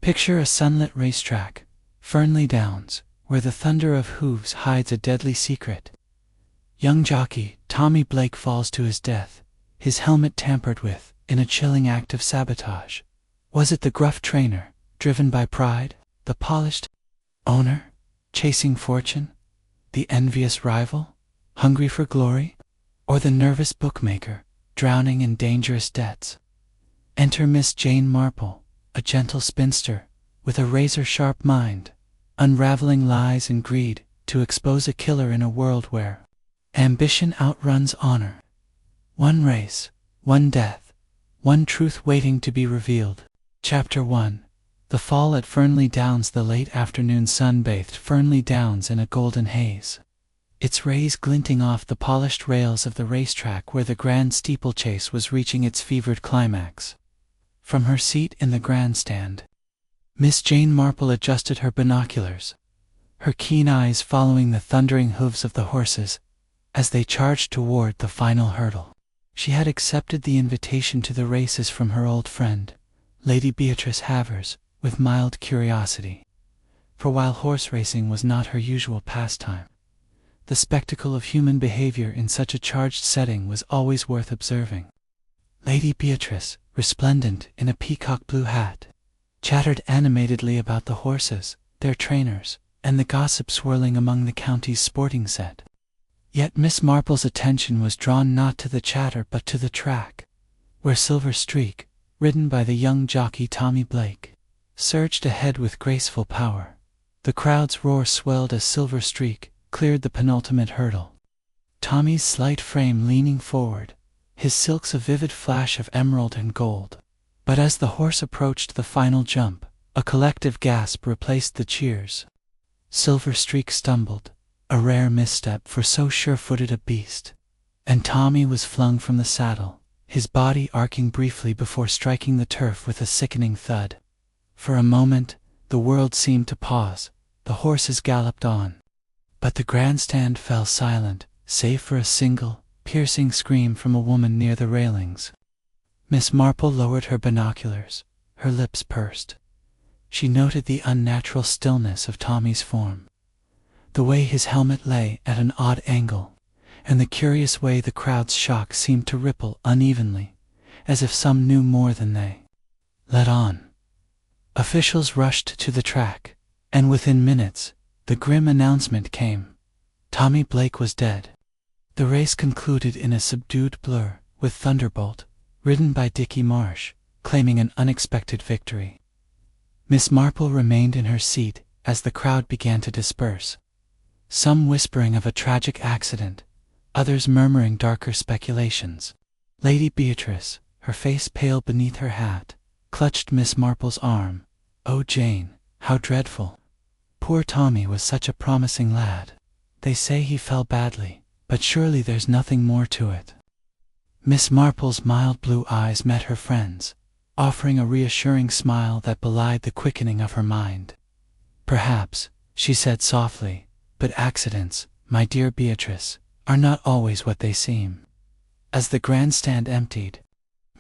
Picture a sunlit racetrack, Fernley Downs, where the thunder of hooves hides a deadly secret. Young jockey Tommy Blake falls to his death, his helmet tampered with, in a chilling act of sabotage. Was it the gruff trainer, driven by pride, the polished owner, chasing fortune, the envious rival, hungry for glory, or the nervous bookmaker, drowning in dangerous debts? Enter Miss Jane Marple, a gentle spinster, with a razor-sharp mind, unraveling lies and greed to expose a killer in a world where ambition outruns honor. One race, one death, one truth waiting to be revealed. Chapter 1. The Fall at Fernley Downs. The late afternoon sun bathed Fernley Downs in a golden haze, its rays glinting off the polished rails of the racetrack where the grand steeplechase was reaching its fevered climax. From her seat in the grandstand, Miss Jane Marple adjusted her binoculars, her keen eyes following the thundering hooves of the horses as they charged toward the final hurdle. She had accepted the invitation to the races from her old friend, Lady Beatrice Havers, with mild curiosity. For while horse racing was not her usual pastime, the spectacle of human behavior in such a charged setting was always worth observing. Lady Beatrice, resplendent in a peacock blue hat, chattered animatedly about the horses, their trainers, and the gossip swirling among the county's sporting set. Yet Miss Marple's attention was drawn not to the chatter but to the track, where Silver Streak, ridden by the young jockey Tommy Blake, surged ahead with graceful power. The crowd's roar swelled as Silver Streak cleared the penultimate hurdle, Tommy's slight frame leaning forward, his silks a vivid flash of emerald and gold. But as the horse approached the final jump, a collective gasp replaced the cheers. Silver Streak stumbled, a rare misstep for so sure-footed a beast, and Tommy was flung from the saddle, his body arcing briefly before striking the turf with a sickening thud. For a moment, the world seemed to pause, the horses galloped on. But the grandstand fell silent, save for a single, piercing scream from a woman near the railings. Miss Marple lowered her binoculars, her lips pursed. She noted the unnatural stillness of Tommy's form, the way his helmet lay at an odd angle, and the curious way the crowd's shock seemed to ripple unevenly, as if some knew more than they let on. Officials rushed to the track, and within minutes, the grim announcement came. Tommy Blake was dead. The race concluded in a subdued blur, with Thunderbolt, ridden by Dickie Marsh, claiming an unexpected victory. Miss Marple remained in her seat as the crowd began to disperse, some whispering of a tragic accident, others murmuring darker speculations. Lady Beatrice, her face pale beneath her hat, clutched Miss Marple's arm. "Oh, Jane, how dreadful! Poor Tommy was such a promising lad. They say he fell badly, but surely there's nothing more to it." Miss Marple's mild blue eyes met her friend's, offering a reassuring smile that belied the quickening of her mind. "Perhaps," she said softly, "but accidents, my dear Beatrice, are not always what they seem." As the grandstand emptied,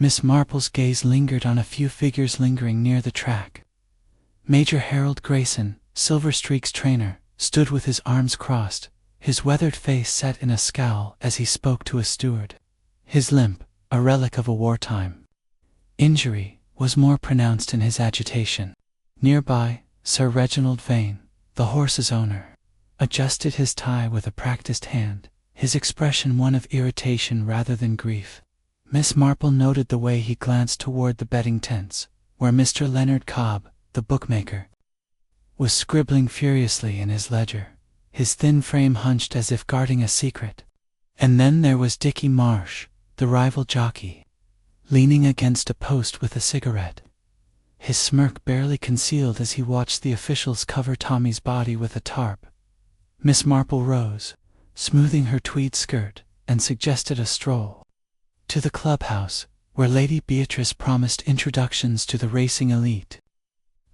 Miss Marple's gaze lingered on a few figures lingering near the track. Major Harold Grayson, Silver Streak's trainer, stood with his arms crossed, his weathered face set in a scowl as he spoke to a steward. His limp, a relic of a wartime injury, was more pronounced in his agitation. Nearby, Sir Reginald Vane, the horse's owner, adjusted his tie with a practiced hand, his expression one of irritation rather than grief. Miss Marple noted the way he glanced toward the betting tents, where Mr. Leonard Cobb, the bookmaker, was scribbling furiously in his ledger, his thin frame hunched as if guarding a secret. And then there was Dickie Marsh, the rival jockey, leaning against a post with a cigarette, his smirk barely concealed as he watched the officials cover Tommy's body with a tarp. Miss Marple rose, smoothing her tweed skirt, and suggested a stroll to the clubhouse, where Lady Beatrice promised introductions to the racing elite.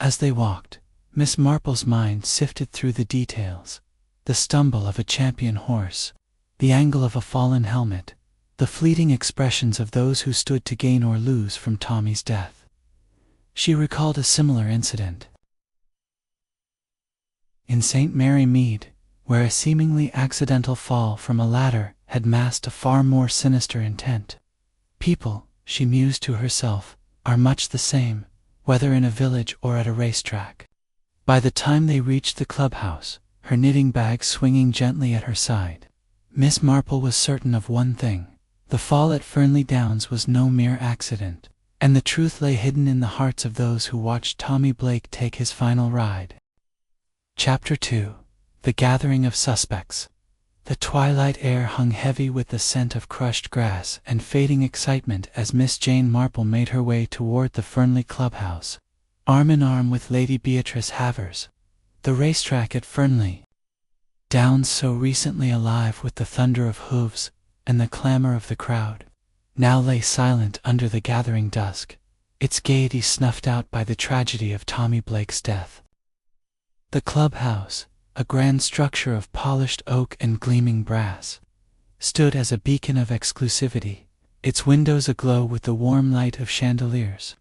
As they walked, Miss Marple's mind sifted through the details, the stumble of a champion horse, the angle of a fallen helmet, the fleeting expressions of those who stood to gain or lose from Tommy's death. She recalled a similar incident in St. Mary Mead, where a seemingly accidental fall from a ladder had masked a far more sinister intent. People, she mused to herself, are much the same, whether in a village or at a racetrack. By the time they reached the clubhouse, her knitting bag swinging gently at her side, Miss Marple was certain of one thing: the fall at Fernley Downs was no mere accident, and the truth lay hidden in the hearts of those who watched Tommy Blake take his final ride. Chapter 2: The Gathering of Suspects. The twilight air hung heavy with the scent of crushed grass and fading excitement as Miss Jane Marple made her way toward the Fernley clubhouse, arm in arm with Lady Beatrice Havers. The racetrack at Fernley Downs, so recently alive with the thunder of hooves and the clamor of the crowd, now lay silent under the gathering dusk, its gaiety snuffed out by the tragedy of Tommy Blake's death. The clubhouse, a grand structure of polished oak and gleaming brass, stood as a beacon of exclusivity, its windows aglow with the warm light of chandeliers.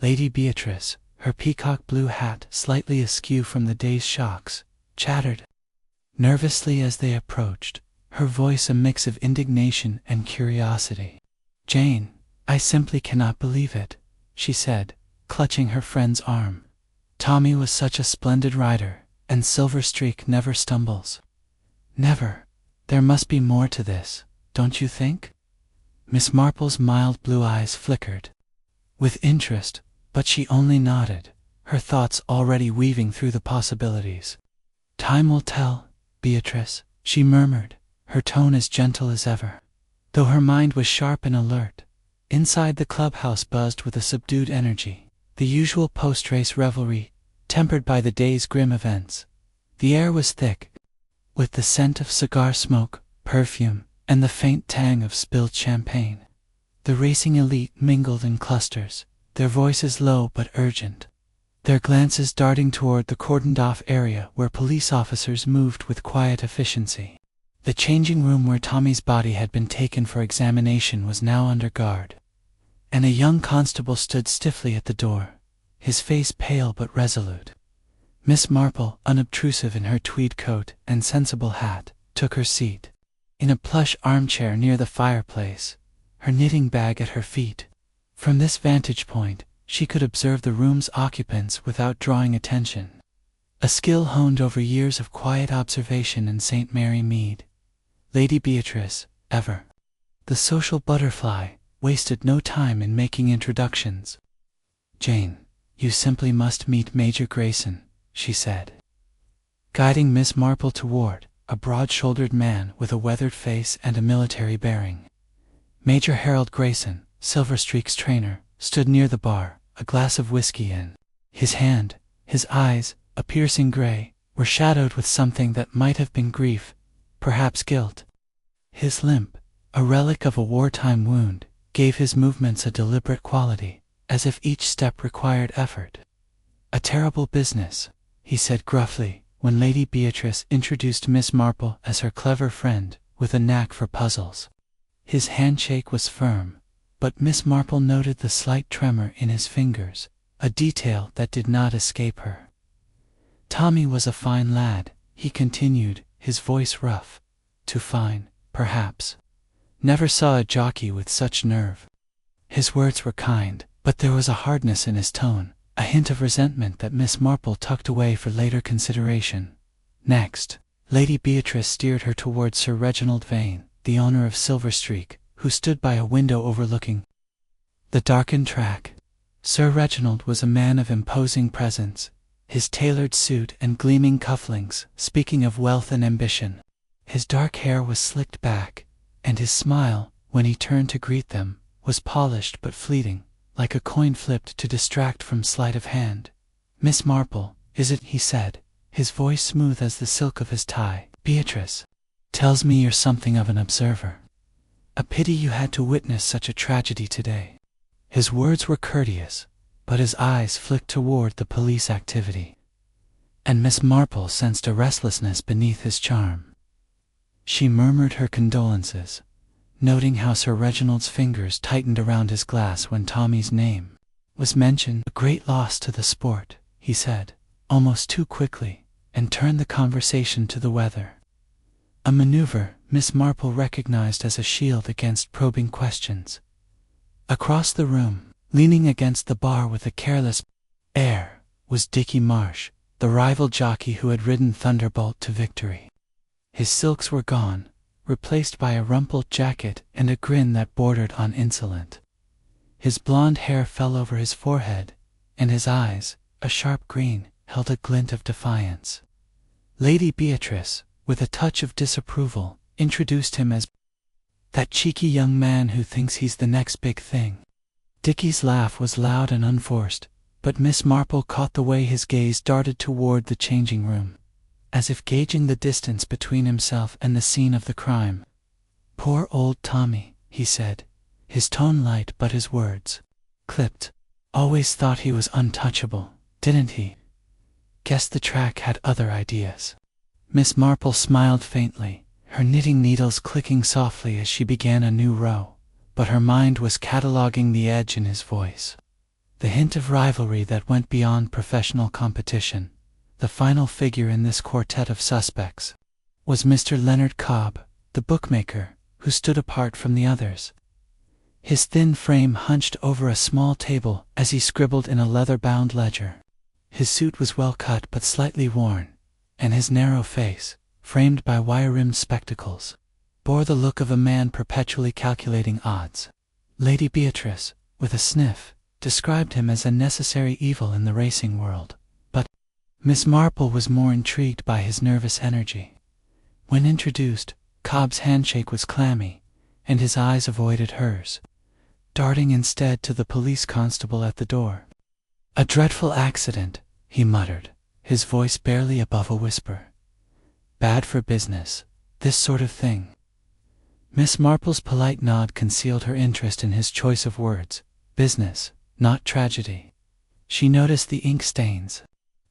Lady Beatrice, her peacock blue hat slightly askew from the day's shocks, chattered nervously as they approached, her voice a mix of indignation and curiosity. "Jane, I simply cannot believe it," she said, clutching her friend's arm. "Tommy was such a splendid rider, and Silver Streak never stumbles." "Never. There must be more to this, don't you think?" Miss Marple's mild blue eyes flickered with interest, but she only nodded, her thoughts already weaving through the possibilities. "Time will tell, Beatrice," she murmured, her tone as gentle as ever. Though her mind was sharp and alert, inside the clubhouse buzzed with a subdued energy, the usual post-race revelry, tempered by the day's grim events. The air was thick with the scent of cigar smoke, perfume, and the faint tang of spilled champagne. The racing elite mingled in clusters, their voices low but urgent, their glances darting toward the cordoned-off area where police officers moved with quiet efficiency. The changing room where Tommy's body had been taken for examination was now under guard, and a young constable stood stiffly at the door, his face pale but resolute. Miss Marple, unobtrusive in her tweed coat and sensible hat, took her seat in a plush armchair near the fireplace, her knitting bag at her feet. From this vantage point, she could observe the room's occupants without drawing attention, a skill honed over years of quiet observation in St. Mary Mead. Lady Beatrice, ever the social butterfly, wasted no time in making introductions. "Jane, you simply must meet Major Grayson," she said, guiding Miss Marple toward a broad-shouldered man with a weathered face and a military bearing. Major Harold Grayson, Silver Streak's trainer, stood near the bar, a glass of whiskey in his hand. His eyes, a piercing gray, were shadowed with something that might have been grief, perhaps guilt. His limp, a relic of a wartime wound, gave his movements a deliberate quality, as if each step required effort. "A terrible business," he said gruffly, when Lady Beatrice introduced Miss Marple as her clever friend with a knack for puzzles. His handshake was firm, but Miss Marple noted the slight tremor in his fingers, a detail that did not escape her. "Tommy was a fine lad," he continued, his voice rough. "Too fine, perhaps. Never saw a jockey with such nerve." His words were kind, but there was a hardness in his tone, a hint of resentment that Miss Marple tucked away for later consideration. Next, Lady Beatrice steered her toward Sir Reginald Vane, the owner of Silver Streak, who stood by a window overlooking the darkened track. Sir Reginald was a man of imposing presence, his tailored suit and gleaming cufflinks speaking of wealth and ambition. His dark hair was slicked back, and his smile, when he turned to greet them, was polished but fleeting, like a coin flipped to distract from sleight of hand. "Miss Marple, is it?" he said, his voice smooth as the silk of his tie. "Beatrice tells me you're something of an observer. A pity you had to witness such a tragedy today." His words were courteous, but his eyes flicked toward the police activity, and Miss Marple sensed a restlessness beneath his charm. She murmured her condolences, noting how Sir Reginald's fingers tightened around his glass when Tommy's name was mentioned. A great loss to the sport, he said, almost too quickly, and turned the conversation to the weather. A maneuver Miss Marple recognized as a shield against probing questions. Across the room, leaning against the bar with a careless air, was Dickie Marsh, the rival jockey who had ridden Thunderbolt to victory. His silks were gone, replaced by a rumpled jacket and a grin that bordered on insolent. His blonde hair fell over his forehead, and his eyes, a sharp green, held a glint of defiance. Lady Beatrice, with a touch of disapproval, introduced him as that cheeky young man who thinks he's the next big thing. Dickie's laugh was loud and unforced, but Miss Marple caught the way his gaze darted toward the changing room, as if gauging the distance between himself and the scene of the crime. "Poor old Tommy," he said, his tone light but his words clipped. "Always thought he was untouchable, didn't he? Guess the track had other ideas." Miss Marple smiled faintly, her knitting needles clicking softly as she began a new row, but her mind was cataloguing the edge in his voice. The hint of rivalry that went beyond professional competition. The final figure in this quartet of suspects was Mr. Leonard Cobb, the bookmaker, who stood apart from the others. His thin frame hunched over a small table as he scribbled in a leather-bound ledger. His suit was well cut but slightly worn, and his narrow face, framed by wire-rimmed spectacles, bore the look of a man perpetually calculating odds. Lady Beatrice, with a sniff, described him as a necessary evil in the racing world, but Miss Marple was more intrigued by his nervous energy. When introduced, Cobb's handshake was clammy, and his eyes avoided hers, darting instead to the police constable at the door. "A dreadful accident," he muttered, his voice barely above a whisper. "Bad for business, this sort of thing." Miss Marple's polite nod concealed her interest in his choice of words. Business, not tragedy. She noticed the ink stains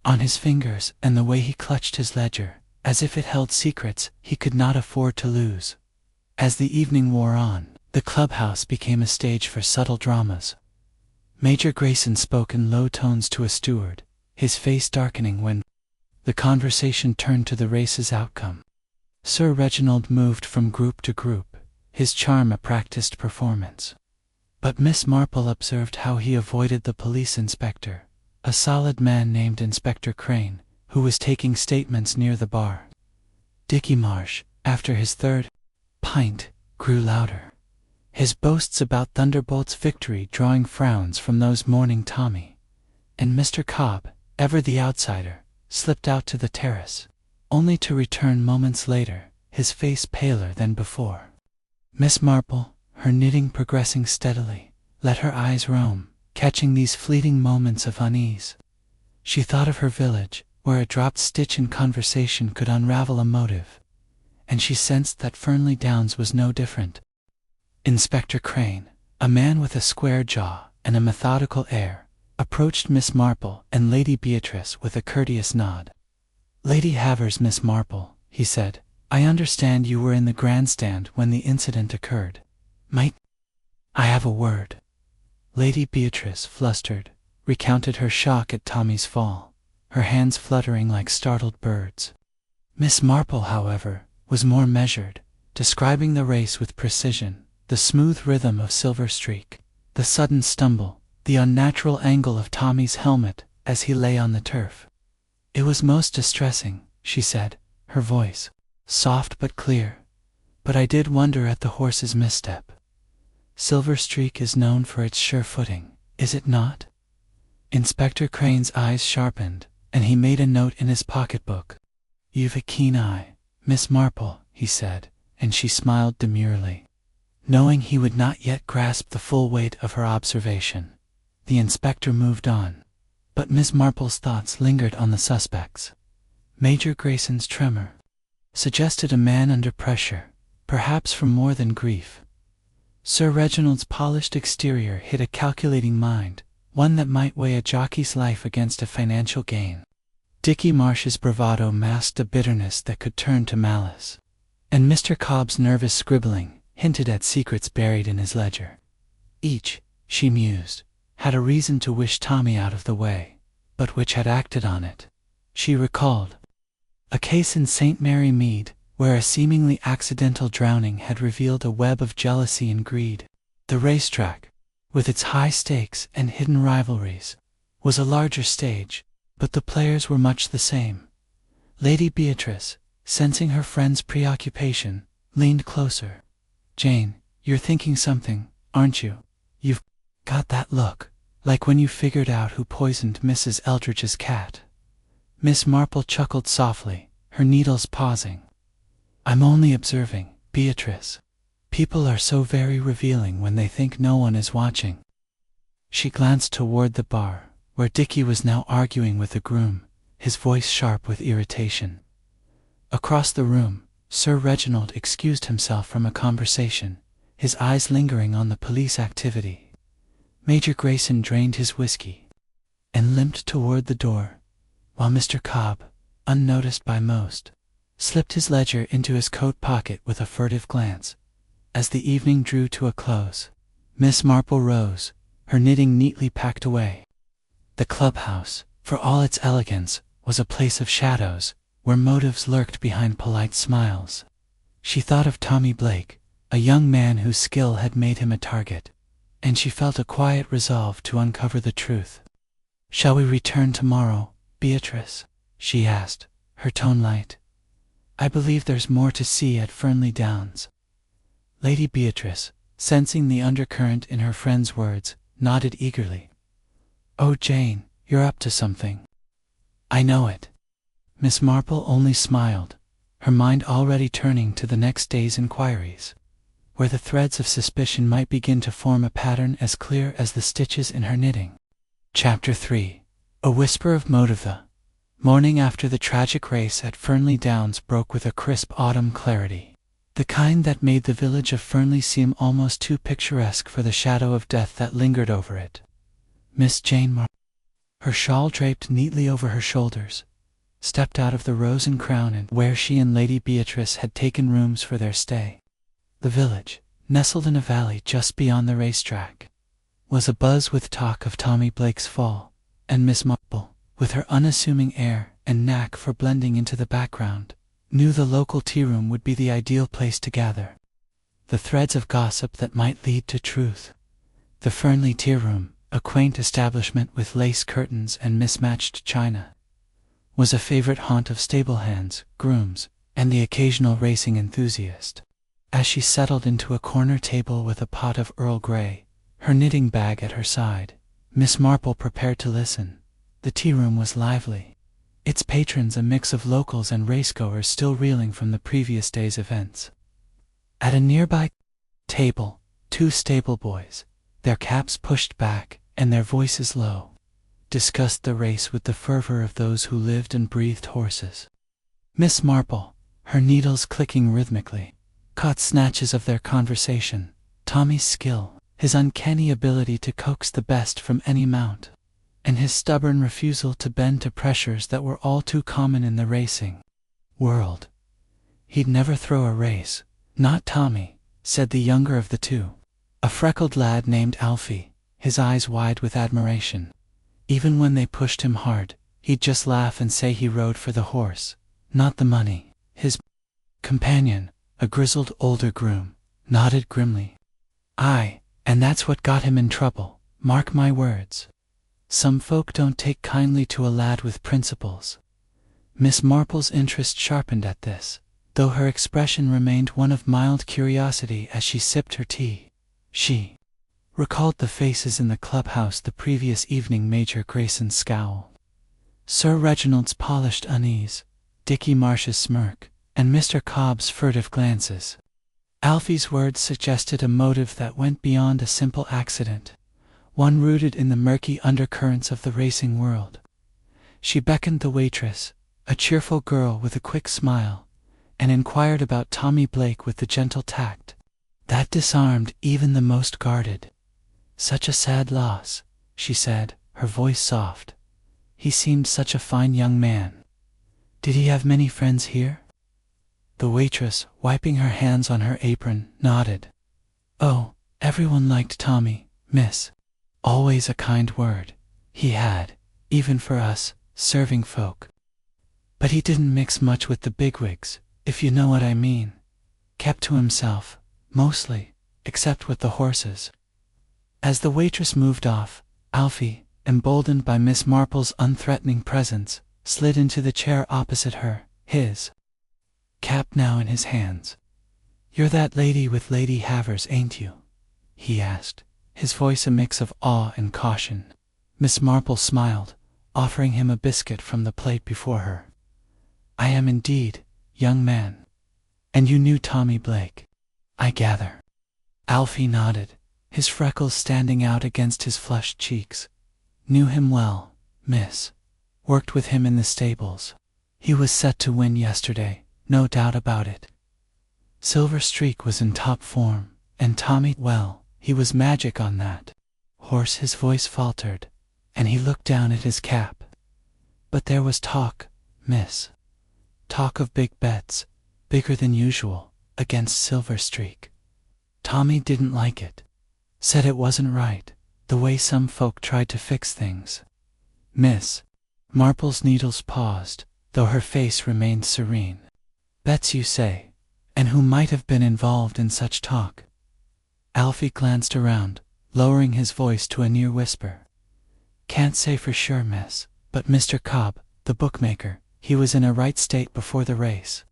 on his fingers and the way he clutched his ledger, as if it held secrets he could not afford to lose. As the evening wore on, the clubhouse became a stage for subtle dramas. Major Grayson spoke in low tones to a steward, his face darkening when the conversation turned to the race's outcome. Sir Reginald moved from group to group, his charm a practiced performance. But Miss Marple observed how he avoided the police inspector, a solid man named Inspector Crane, who was taking statements near the bar. Dickie Marsh, after his third pint, grew louder, his boasts about Thunderbolt's victory drawing frowns from those mourning Tommy. And Mr. Cobb, ever the outsider, slipped out to the terrace, only to return moments later, his face paler than before. Miss Marple, her knitting progressing steadily, let her eyes roam, catching these fleeting moments of unease. She thought of her village, where a dropped stitch in conversation could unravel a motive, and she sensed that Fernley Downs was no different. Inspector Crane, a man with a square jaw and a methodical air, approached Miss Marple and Lady Beatrice with a courteous nod. "Lady Havers, Miss Marple," he said, "I understand you were in the grandstand when the incident occurred. Might I have a word?" Lady Beatrice, flustered, recounted her shock at Tommy's fall, her hands fluttering like startled birds. Miss Marple, however, was more measured, describing the race with precision, the smooth rhythm of Silver Streak, the sudden stumble, the unnatural angle of Tommy's helmet as he lay on the turf. "It was most distressing," she said, her voice soft but clear, "but I did wonder at the horse's misstep. Silver Streak is known for its sure footing, is it not?" Inspector Crane's eyes sharpened, and he made a note in his pocketbook. "You've a keen eye, Miss Marple," he said, and she smiled demurely, knowing he would not yet grasp the full weight of her observation. The inspector moved on, but Miss Marple's thoughts lingered on the suspects. Major Grayson's tremor suggested a man under pressure, perhaps from more than grief. Sir Reginald's polished exterior hid a calculating mind, one that might weigh a jockey's life against a financial gain. Dickie Marsh's bravado masked a bitterness that could turn to malice, and Mr. Cobb's nervous scribbling hinted at secrets buried in his ledger. Each, she mused, had a reason to wish Tommy out of the way, but which had acted on it. She recalled a case in St. Mary Mead, where a seemingly accidental drowning had revealed a web of jealousy and greed. The racetrack, with its high stakes and hidden rivalries, was a larger stage, but the players were much the same. Lady Beatrice, sensing her friend's preoccupation, leaned closer. "Jane, you're thinking something, aren't you? You've got that look, like when you figured out who poisoned Mrs. Eldridge's cat." Miss Marple chuckled softly, her needles pausing. "I'm only observing, Beatrice. People are so very revealing when they think no one is watching." She glanced toward the bar, where Dickie was now arguing with the groom, his voice sharp with irritation. Across the room, Sir Reginald excused himself from a conversation, his eyes lingering on the police activity. Major Grayson drained his whiskey and limped toward the door, while Mr. Cobb, unnoticed by most, slipped his ledger into his coat pocket with a furtive glance. As the evening drew to a close, Miss Marple rose, her knitting neatly packed away. The clubhouse, for all its elegance, was a place of shadows, where motives lurked behind polite smiles. She thought of Tommy Blake, a young man whose skill had made him a target, and she felt a quiet resolve to uncover the truth. "Shall we return tomorrow, Beatrice?" she asked, her tone light. "I believe there's more to see at Fernley Downs." Lady Beatrice, sensing the undercurrent in her friend's words, nodded eagerly. "Oh, Jane, you're up to something." "I know it." Miss Marple only smiled, her mind already turning to the next day's inquiries, where the threads of suspicion might begin to form a pattern as clear as the stitches in her knitting. Chapter 3. A whisper of motive. The morning after the tragic race at Fernley Downs broke with a crisp autumn clarity, the kind that made the village of Fernley seem almost too picturesque for the shadow of death that lingered over it. Miss Jane Marple, her shawl draped neatly over her shoulders, stepped out of the Rose and Crown Inn where she and Lady Beatrice had taken rooms for their stay. The village, nestled in a valley just beyond the racetrack, was abuzz with talk of Tommy Blake's fall, and Miss Marple, with her unassuming air and knack for blending into the background, knew the local tea-room would be the ideal place to gather the threads of gossip that might lead to truth. The Fernley tea-room, a quaint establishment with lace curtains and mismatched china, was a favorite haunt of stable-hands, grooms, and the occasional racing enthusiast. As she settled into a corner table with a pot of Earl Grey, her knitting bag at her side, Miss Marple prepared to listen. The tea-room was lively, its patrons a mix of locals and racegoers still reeling from the previous day's events. At a nearby table, two stable boys, their caps pushed back and their voices low, discussed the race with the fervor of those who lived and breathed horses. Miss Marple, her needles clicking rhythmically, caught snatches of their conversation. Tommy's skill, his uncanny ability to coax the best from any mount, and his stubborn refusal to bend to pressures that were all too common in the racing world. "He'd never throw a race, not Tommy," said the younger of the two, a freckled lad named Alfie, his eyes wide with admiration. "Even when they pushed him hard, he'd just laugh and say he rode for the horse, not the money." His companion, a grizzled older groom, nodded grimly. "Aye, and that's what got him in trouble, mark my words. Some folk don't take kindly to a lad with principles." Miss Marple's interest sharpened at this, though her expression remained one of mild curiosity as she sipped her tea. She recalled the faces in the clubhouse the previous evening. Major Grayson's scowl, Sir Reginald's polished unease, Dickie Marsh's smirk, and Mr. Cobb's furtive glances. Alfie's words suggested a motive that went beyond a simple accident, one rooted in the murky undercurrents of the racing world. She beckoned the waitress, a cheerful girl with a quick smile, and inquired about Tommy Blake with the gentle tact that disarmed even the most guarded. "Such a sad loss," she said, her voice soft. "He seemed such a fine young man. Did he have many friends here?" The waitress, wiping her hands on her apron, nodded. "Oh, everyone liked Tommy, miss. Always a kind word, he had, even for us, serving folk. But he didn't mix much with the bigwigs, if you know what I mean. Kept to himself, mostly, except with the horses. As the waitress moved off, Alfie, emboldened by Miss Marple's unthreatening presence, slid into the chair opposite her, his cap now in his hands. "You're that lady with Lady Havers, ain't you?" he asked, his voice a mix of awe and caution. Miss Marple smiled, offering him a biscuit from the plate before her. "I am indeed, young man. And you knew Tommy Blake, I gather." Alfie nodded, his freckles standing out against his flushed cheeks. "Knew him well, miss. Worked with him in the stables. He was set to win yesterday, no doubt about it. Silver Streak was in top form, and Tommy, well, he was magic on that horse." His voice faltered, and he looked down at his cap. "But there was talk, miss. Talk of big bets, bigger than usual, against Silver Streak. Tommy didn't like it. Said it wasn't right, the way some folk tried to fix things." Miss Marple's needles paused, though her face remained serene. "Bets, you say? And who might have been involved in such talk?" Alfie glanced around, lowering his voice to a near whisper. "Can't say for sure, miss, but Mr. Cobb, the bookmaker, he was in a right state before the race.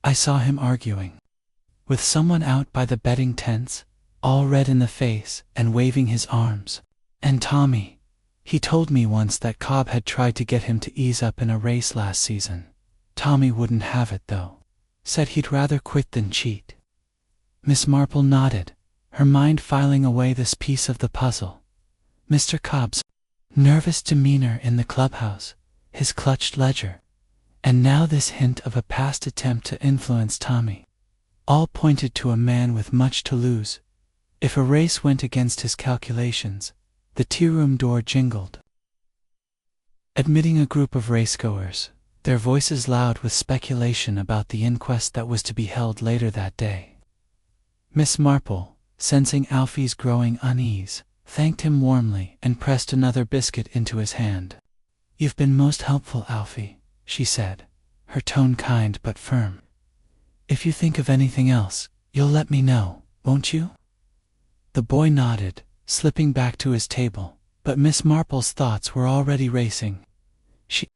I saw him arguing with someone out by the betting tents, all red in the face and waving his arms. And Tommy, he told me once that Cobb had tried to get him to ease up in a race last season. Tommy wouldn't have it, though. Said he'd rather quit than cheat." Miss Marple nodded, her mind filing away this piece of the puzzle. Mr. Cobb's nervous demeanor in the clubhouse, his clutched ledger, and now this hint of a past attempt to influence Tommy, all pointed to a man with much to lose. If a race went against his calculations, the tea-room door jingled, admitting a group of racegoers, their voices loud with speculation about the inquest that was to be held later that day. Miss Marple, sensing Alfie's growing unease, thanked him warmly and pressed another biscuit into his hand. "You've been most helpful, Alfie," she said, her tone kind but firm. "If you think of anything else, you'll let me know, won't you?" The boy nodded, slipping back to his table, but Miss Marple's thoughts were already racing. She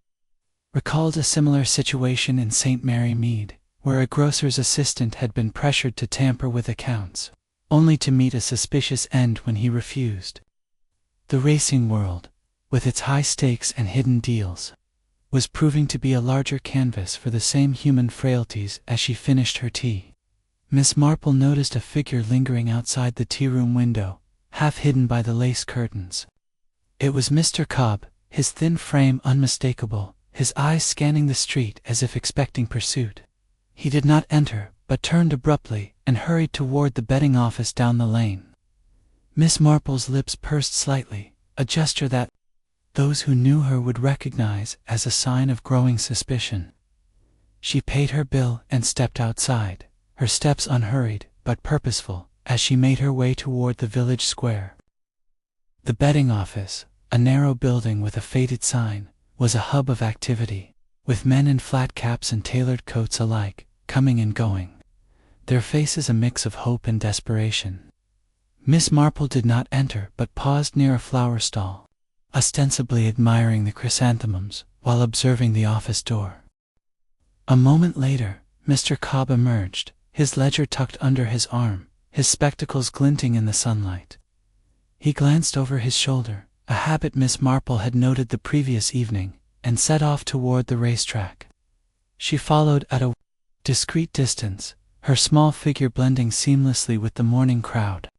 recalled a similar situation in St. Mary Mead, where a grocer's assistant had been pressured to tamper with accounts, only to meet a suspicious end when he refused. The racing world, with its high stakes and hidden deals, was proving to be a larger canvas for the same human frailties. As she finished her tea, Miss Marple noticed a figure lingering outside the tea-room window, half hidden by the lace curtains. It was Mr. Cobb, his thin frame unmistakable, his eyes scanning the street as if expecting pursuit. He did not enter, but turned abruptly and hurried toward the betting office down the lane. Miss Marple's lips pursed slightly, a gesture that those who knew her would recognize as a sign of growing suspicion. She paid her bill and stepped outside, her steps unhurried but purposeful, as she made her way toward the village square. The betting office, a narrow building with a faded sign, was a hub of activity, with men in flat caps and tailored coats alike, coming and going, their faces a mix of hope and desperation. Miss Marple did not enter but paused near a flower stall, ostensibly admiring the chrysanthemums while observing the office door. A moment later, Mr. Cobb emerged, his ledger tucked under his arm, his spectacles glinting in the sunlight. He glanced over his shoulder, a habit Miss Marple had noted the previous evening, and set off toward the racetrack. She followed at a discreet distance, her small figure blending seamlessly with the morning crowd.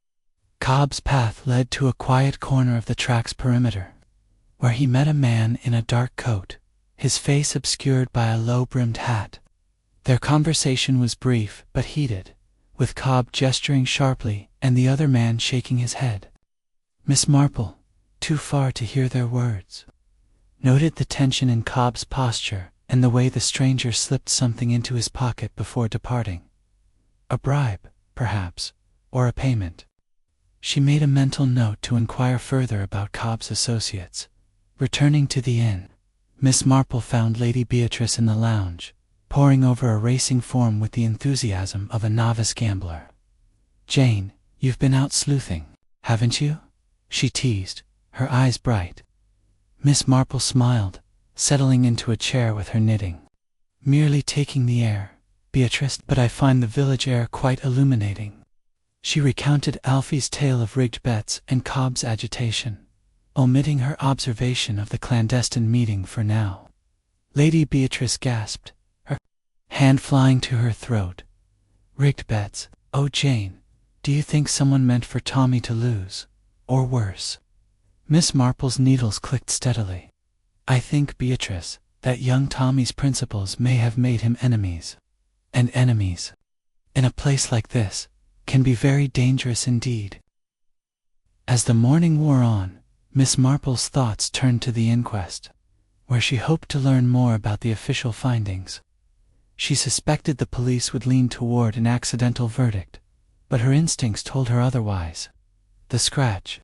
Cobb's path led to a quiet corner of the track's perimeter, where he met a man in a dark coat, his face obscured by a low-brimmed hat. Their conversation was brief but heated, with Cobb gesturing sharply and the other man shaking his head. Miss Marple, too far to hear their words, noted the tension in Cobb's posture and the way the stranger slipped something into his pocket before departing. A bribe, perhaps, or a payment. She made a mental note to inquire further about Cobb's associates. Returning to the inn, Miss Marple found Lady Beatrice in the lounge, poring over a racing form with the enthusiasm of a novice gambler. "Jane, you've been out sleuthing, haven't you?" she teased, her eyes bright. Miss Marple smiled, settling into a chair with her knitting. "Merely taking the air, Beatrice, but I find the village air quite illuminating." She recounted Alfie's tale of rigged bets and Cobb's agitation, omitting her observation of the clandestine meeting for now. Lady Beatrice gasped, her hand flying to her throat. "Rigged bets? Oh, Jane, do you think someone meant for Tommy to lose? Or worse?" Miss Marple's needles clicked steadily. "I think, Beatrice, that young Tommy's principles may have made him enemies. And enemies, in a place like this, can be very dangerous indeed." As the morning wore on, Miss Marple's thoughts turned to the inquest, where she hoped to learn more about the official findings. She suspected the police would lean toward an accidental verdict, but her instincts told her otherwise. The scratch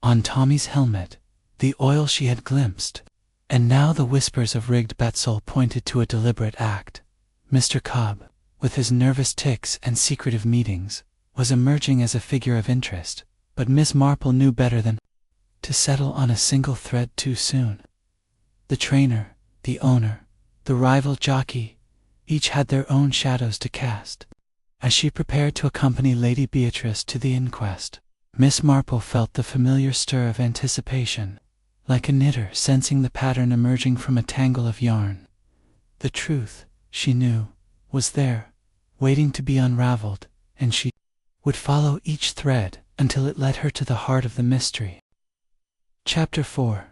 on Tommy's helmet, the oil she had glimpsed, and now the whispers of rigged betsol pointed to a deliberate act. Mr. Cobb, with his nervous tics and secretive meetings, was emerging as a figure of interest, but Miss Marple knew better than to settle on a single thread too soon. The trainer, the owner, the rival jockey, each had their own shadows to cast. As she prepared to accompany Lady Beatrice to the inquest, Miss Marple felt the familiar stir of anticipation, like a knitter sensing the pattern emerging from a tangle of yarn. The truth, she knew, was there, waiting to be unraveled, and she would follow each thread until it led her to the heart of the mystery. Chapter 4.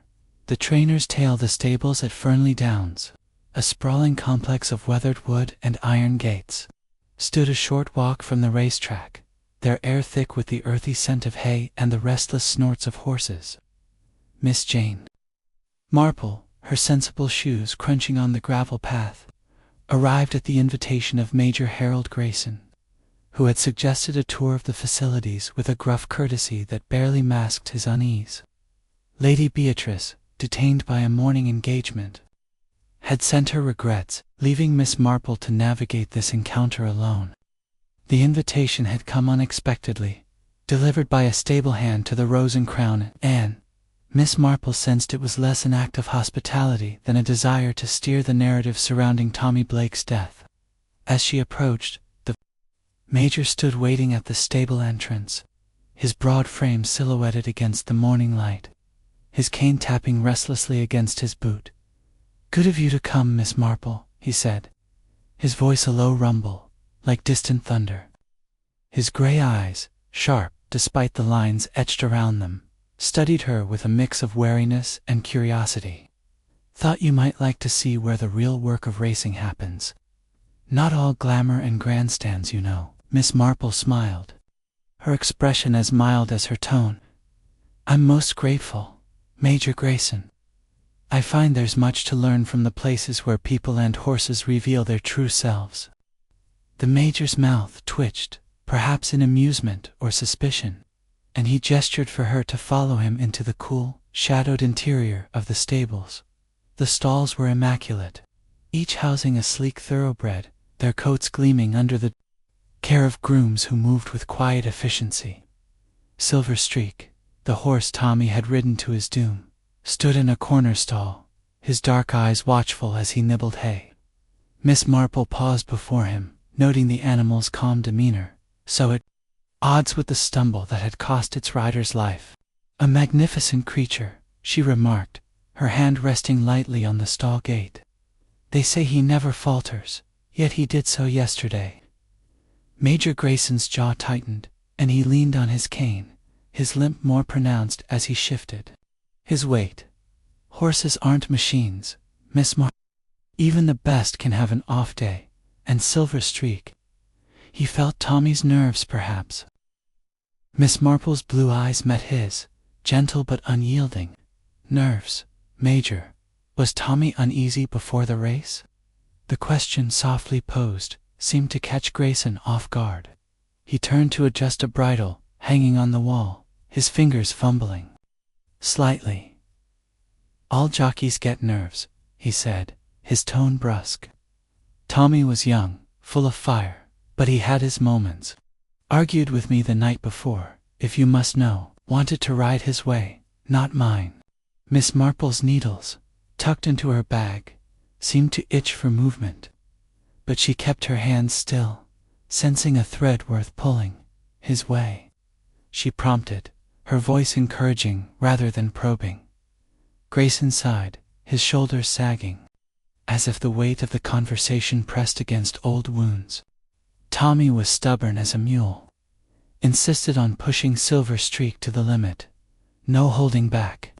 The Trainer's Tale. The stables at Fernley Downs, a sprawling complex of weathered wood and iron gates, stood a short walk from the racetrack, their air thick with the earthy scent of hay and the restless snorts of horses. Miss Jane Marple, her sensible shoes crunching on the gravel path, arrived at the invitation of Major Harold Grayson, who had suggested a tour of the facilities with a gruff courtesy that barely masked his unease. Lady Beatrice, detained by a morning engagement, had sent her regrets, leaving Miss Marple to navigate this encounter alone. The invitation had come unexpectedly, delivered by a stablehand to the Rose and Crown, and Miss Marple sensed it was less an act of hospitality than a desire to steer the narrative surrounding Tommy Blake's death. As she approached, the Major stood waiting at the stable entrance, his broad frame silhouetted against the morning light, his cane tapping restlessly against his boot. "Good of you to come, Miss Marple," he said, his voice a low rumble, like distant thunder. His gray eyes, sharp despite the lines etched around them, studied her with a mix of wariness and curiosity. "Thought you might like to see where the real work of racing happens. Not all glamour and grandstands, you know." Miss Marple smiled, her expression as mild as her tone. "I'm most grateful, Major Grayson. I find there's much to learn from the places where people and horses reveal their true selves." The Major's mouth twitched, perhaps in amusement or suspicion, and he gestured for her to follow him into the cool, shadowed interior of the stables. The stalls were immaculate, each housing a sleek thoroughbred, their coats gleaming under the care of grooms who moved with quiet efficiency. Silver Streak, the horse Tommy had ridden to his doom, stood in a corner stall, his dark eyes watchful as he nibbled hay. Miss Marple paused before him, noting the animal's calm demeanor, so at odds with the stumble that had cost its rider's life. "A magnificent creature," she remarked, her hand resting lightly on the stall gate. "They say he never falters, yet he did so yesterday." Major Grayson's jaw tightened, and he leaned on his cane, his limp more pronounced as he shifted his weight. "Horses aren't machines, Miss Marple. Even the best can have an off day, and Silver Streak." He felt Tommy's nerves, perhaps. Miss Marple's blue eyes met his, gentle but unyielding. "Nerves, Major? Was Tommy uneasy before the race?" The question, softly posed, seemed to catch Grayson off guard. He turned to adjust a bridle, hanging on the wall, his fingers fumbling slightly. "All jockeys get nerves," he said, his tone brusque. Tommy was young, full of fire, but he had his moments. "Argued with me the night before, if you must know. Wanted to ride his way, not mine." Miss Marple's needles, tucked into her bag, seemed to itch for movement, but she kept her hands still, sensing a thread worth pulling. "His way," she prompted, her voice encouraging rather than probing. Grayson sighed, his shoulders sagging, as if the weight of the conversation pressed against old wounds. Tommy was stubborn as a mule, insisted on pushing Silver Streak to the limit, no holding back.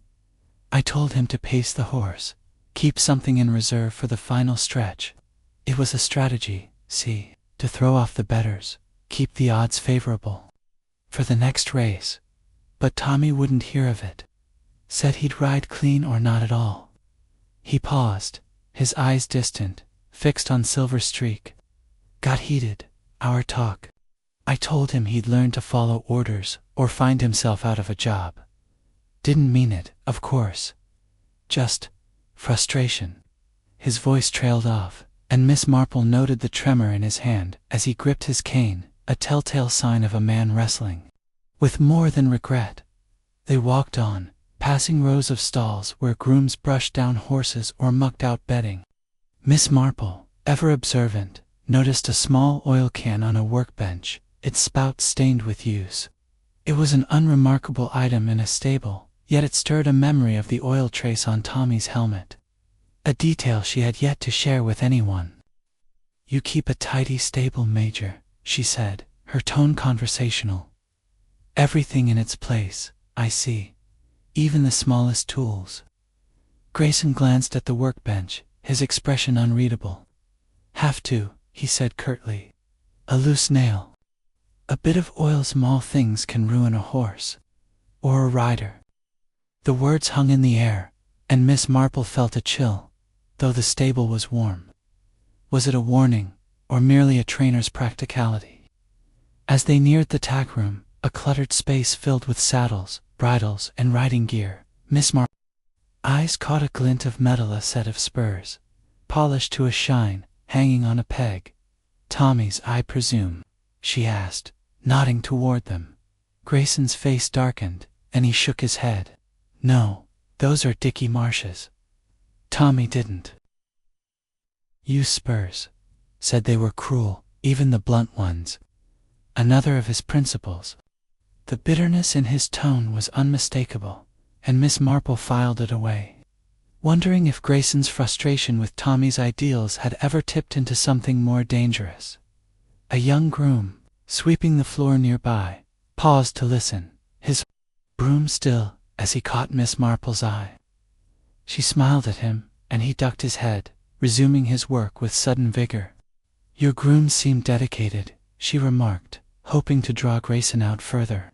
I told him to pace the horse, keep something in reserve for the final stretch. It was a strategy, see, to throw off the betters, keep the odds favorable for the next race. But Tommy wouldn't hear of it. Said he'd ride clean or not at all. He paused, his eyes distant, fixed on Silver Streak. Got heated, our talk. I told him he'd learn to follow orders or find himself out of a job. Didn't mean it, of course. Just frustration. His voice trailed off, and Miss Marple noted the tremor in his hand as he gripped his cane, a telltale sign of a man wrestling with more than regret. They walked on, passing rows of stalls where grooms brushed down horses or mucked out bedding. Miss Marple, ever observant, noticed a small oil can on a workbench, its spout stained with use. It was an unremarkable item in a stable, yet it stirred a memory of the oil trace on Tommy's helmet, a detail she had yet to share with anyone. "You keep a tidy stable, Major," she said, her tone conversational. "Everything in its place, I see, even the smallest tools." Grayson glanced at the workbench, his expression unreadable. "Have to," he said curtly. "A loose nail. A bit of oil, small things can ruin a horse. Or a rider." The words hung in the air, and Miss Marple felt a chill, though the stable was warm. Was it a warning, or merely a trainer's practicality? As they neared the tack room, a cluttered space filled with saddles, bridles, and riding gear, Miss Marple's eyes caught a glint of metal, a set of spurs, polished to a shine, hanging on a peg. "Tommy's, I presume?" she asked, nodding toward them. Grayson's face darkened, and he shook his head. "No, those are Dickie Marsh's." Tommy didn't use spurs. Said they were cruel, even the blunt ones. Another of his principles. The bitterness in his tone was unmistakable, and Miss Marple filed it away, wondering if Grayson's frustration with Tommy's ideals had ever tipped into something more dangerous. A young groom, sweeping the floor nearby, paused to listen, his broom still, as he caught Miss Marple's eye. She smiled at him, and he ducked his head, resuming his work with sudden vigor. "Your grooms seem dedicated," she remarked, hoping to draw Grayson out further.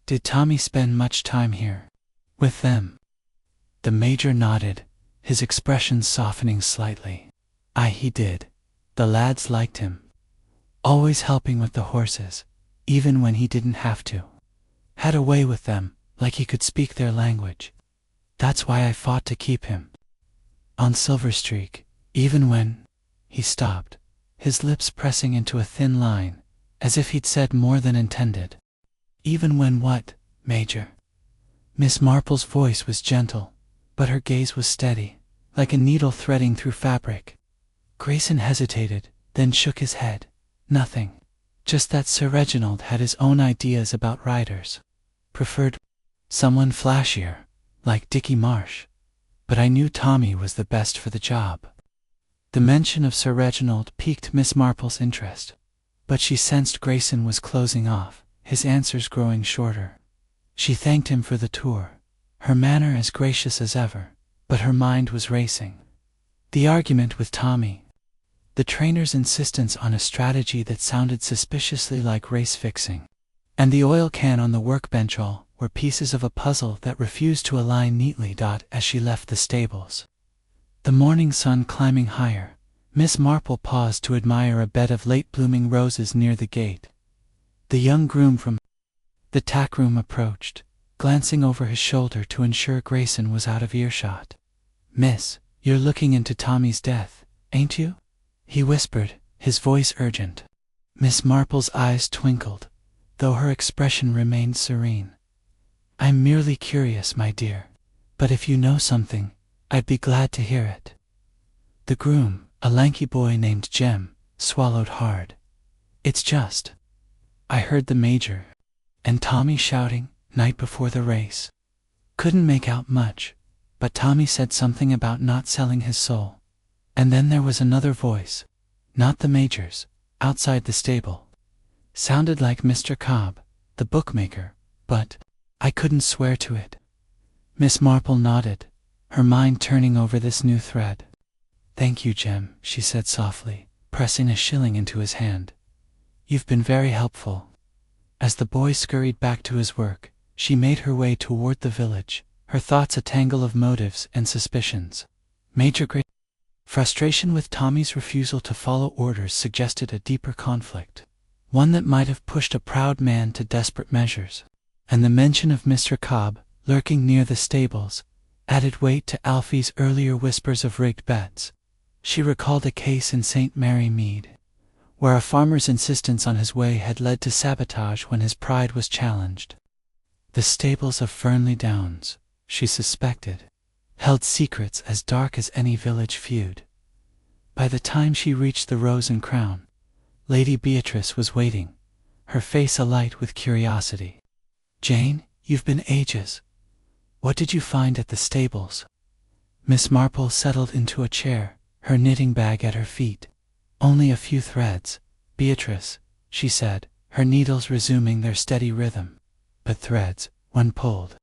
"Did Tommy spend much time here with them?" The Major nodded, his expression softening slightly. "Aye, he did. The lads liked him. Always helping with the horses, even when he didn't have to. Had a way with them, like he could speak their language. That's why I fought to keep him on Silver Streak, even when—" He stopped, his lips pressing into a thin line, as if he'd said more than intended. "Even when what, Major?" Miss Marple's voice was gentle, but her gaze was steady, like a needle threading through fabric. Grayson hesitated, then shook his head. "Nothing. Just that Sir Reginald had his own ideas about riders. Preferred someone flashier, like Dickie Marsh. But I knew Tommy was the best for the job." The mention of Sir Reginald piqued Miss Marple's interest, but she sensed Grayson was closing off, his answers growing shorter. She thanked him for the tour, her manner as gracious as ever, but her mind was racing. The argument with Tommy, the trainer's insistence on a strategy that sounded suspiciously like race fixing, and the oil can on the workbench, all were pieces of a puzzle that refused to align neatly. As she left the stables, the morning sun climbing higher, Miss Marple paused to admire a bed of late-blooming roses near the gate. The young groom from The tackroom approached, glancing over his shoulder to ensure Grayson was out of earshot. "Miss, you're looking into Tommy's death, ain't you?" he whispered, his voice urgent. Miss Marple's eyes twinkled, though her expression remained serene. "I'm merely curious, my dear, but if you know something, I'd be glad to hear it." The groom, a lanky boy named Jem, swallowed hard. "It's just, I heard the Major and Tommy shouting night before the race. Couldn't make out much, but Tommy said something about not selling his soul. And then there was another voice, not the Major's, outside the stable. Sounded like Mr. Cobb, the bookmaker, but I couldn't swear to it." Miss Marple nodded, her mind turning over this new thread. "Thank you, Jem," she said softly, pressing a shilling into his hand. "You've been very helpful." As the boy scurried back to his work, she made her way toward the village, her thoughts a tangle of motives and suspicions. Major Gray. Frustration with Tommy's refusal to follow orders suggested a deeper conflict, one that might have pushed a proud man to desperate measures. And the mention of Mr. Cobb, lurking near the stables, added weight to Alfie's earlier whispers of rigged bets. She recalled a case in St. Mary Mead, where a farmer's insistence on his way had led to sabotage when his pride was challenged. The stables of Fernley Downs, she suspected, held secrets as dark as any village feud. By the time she reached the Rose and Crown, Lady Beatrice was waiting, her face alight with curiosity. "Jane, you've been ages. What did you find at the stables?" Miss Marple settled into a chair, her knitting bag at her feet. "Only a few threads, Beatrice," she said, her needles resuming their steady rhythm. "But threads, when pulled,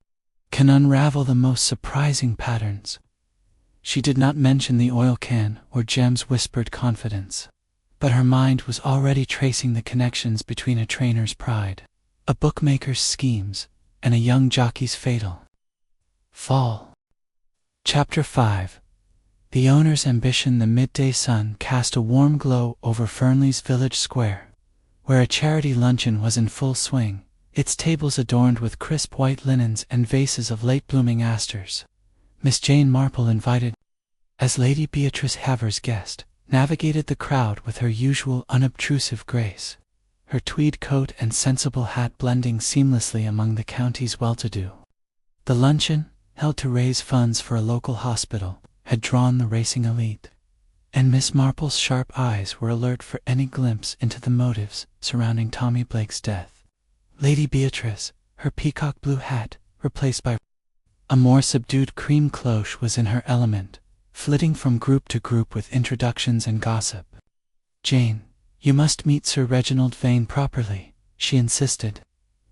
can unravel the most surprising patterns." She did not mention the oil can or Jem's whispered confidence, but her mind was already tracing the connections between a trainer's pride, a bookmaker's schemes, and a young jockey's fatal fall. Chapter 5. The owner's ambition. The midday sun cast a warm glow over Fernley's village square, where a charity luncheon was in full swing, its tables adorned with crisp white linens and vases of late-blooming asters. Miss Jane Marple, invited as Lady Beatrice Haver's guest, navigated the crowd with her usual unobtrusive grace, her tweed coat and sensible hat blending seamlessly among the county's well-to-do. The luncheon, held to raise funds for a local hospital, had drawn the racing elite, and Miss Marple's sharp eyes were alert for any glimpse into the motives surrounding Tommy Blake's death. Lady Beatrice, her peacock blue hat replaced by a more subdued cream cloche, was in her element, flitting from group to group with introductions and gossip. "Jane, you must meet Sir Reginald Vane properly," she insisted,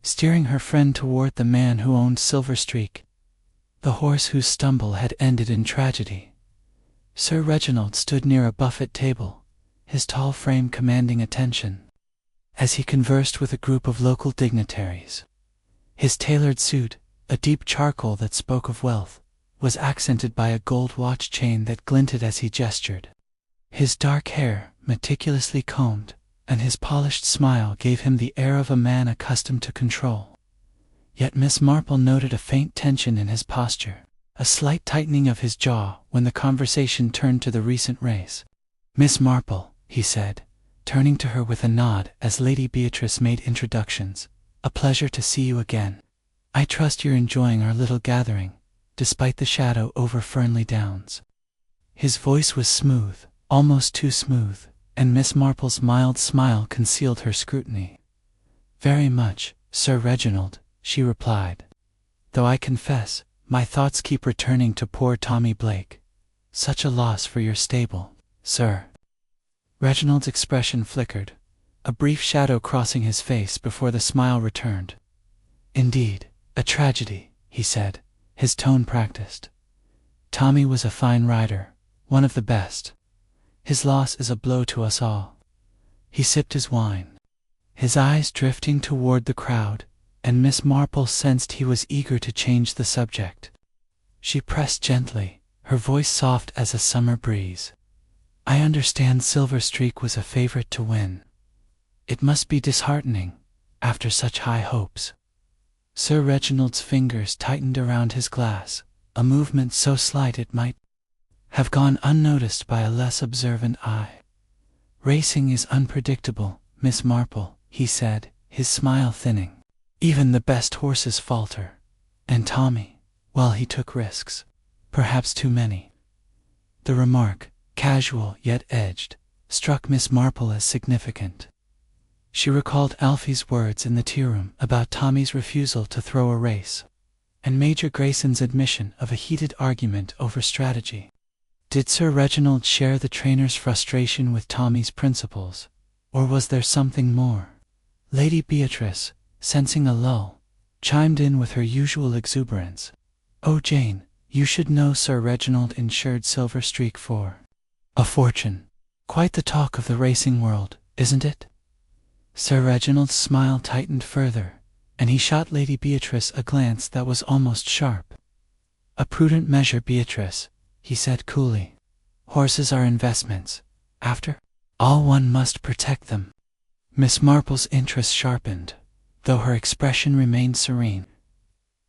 steering her friend toward the man who owned Silver Streak, the horse whose stumble had ended in tragedy. Sir Reginald stood near a buffet table, his tall frame commanding attention, as he conversed with a group of local dignitaries. His tailored suit, a deep charcoal that spoke of wealth, was accented by a gold watch chain that glinted as he gestured. His dark hair, meticulously combed, and his polished smile gave him the air of a man accustomed to control. Yet Miss Marple noted a faint tension in his posture, a slight tightening of his jaw when the conversation turned to the recent race. "Miss Marple," he said, turning to her with a nod as Lady Beatrice made introductions, "a pleasure to see you again. I trust you're enjoying our little gathering, despite the shadow over Fernley Downs." His voice was smooth, almost too smooth, and Miss Marple's mild smile concealed her scrutiny. "Very much, Sir Reginald," she replied, "though I confess, my thoughts keep returning to poor Tommy Blake. Such a loss for your stable, sir." Reginald's expression flickered, a brief shadow crossing his face before the smile returned. "Indeed, a tragedy," he said, his tone practiced. "Tommy was a fine rider, one of the best. His loss is a blow to us all." He sipped his wine, his eyes drifting toward the crowd, and Miss Marple sensed he was eager to change the subject. She pressed gently, her voice soft as a summer breeze. "I understand Silver Streak was a favorite to win. It must be disheartening, after such high hopes." Sir Reginald's fingers tightened around his glass, a movement so slight it might have gone unnoticed by a less observant eye. Racing is unpredictable, Miss Marple, he said, his smile thinning. Even the best horses falter. And Tommy, well, he took risks. Perhaps too many. The remark, casual yet edged, struck Miss Marple as significant. She recalled Alfie's words in the tea room about Tommy's refusal to throw a race, and Major Grayson's admission of a heated argument over strategy. Did Sir Reginald share the trainer's frustration with Tommy's principles, or was there something more? Lady Beatrice, sensing a lull, chimed in with her usual exuberance. "Oh, Jane, you should know Sir Reginald insured Silver Streak for a fortune. Quite the talk of the racing world, isn't it?" Sir Reginald's smile tightened further, and he shot Lady Beatrice a glance that was almost sharp. "A prudent measure, Beatrice," he said coolly. "Horses are investments. After all, one must protect them." Miss Marple's interest sharpened, though her expression remained serene.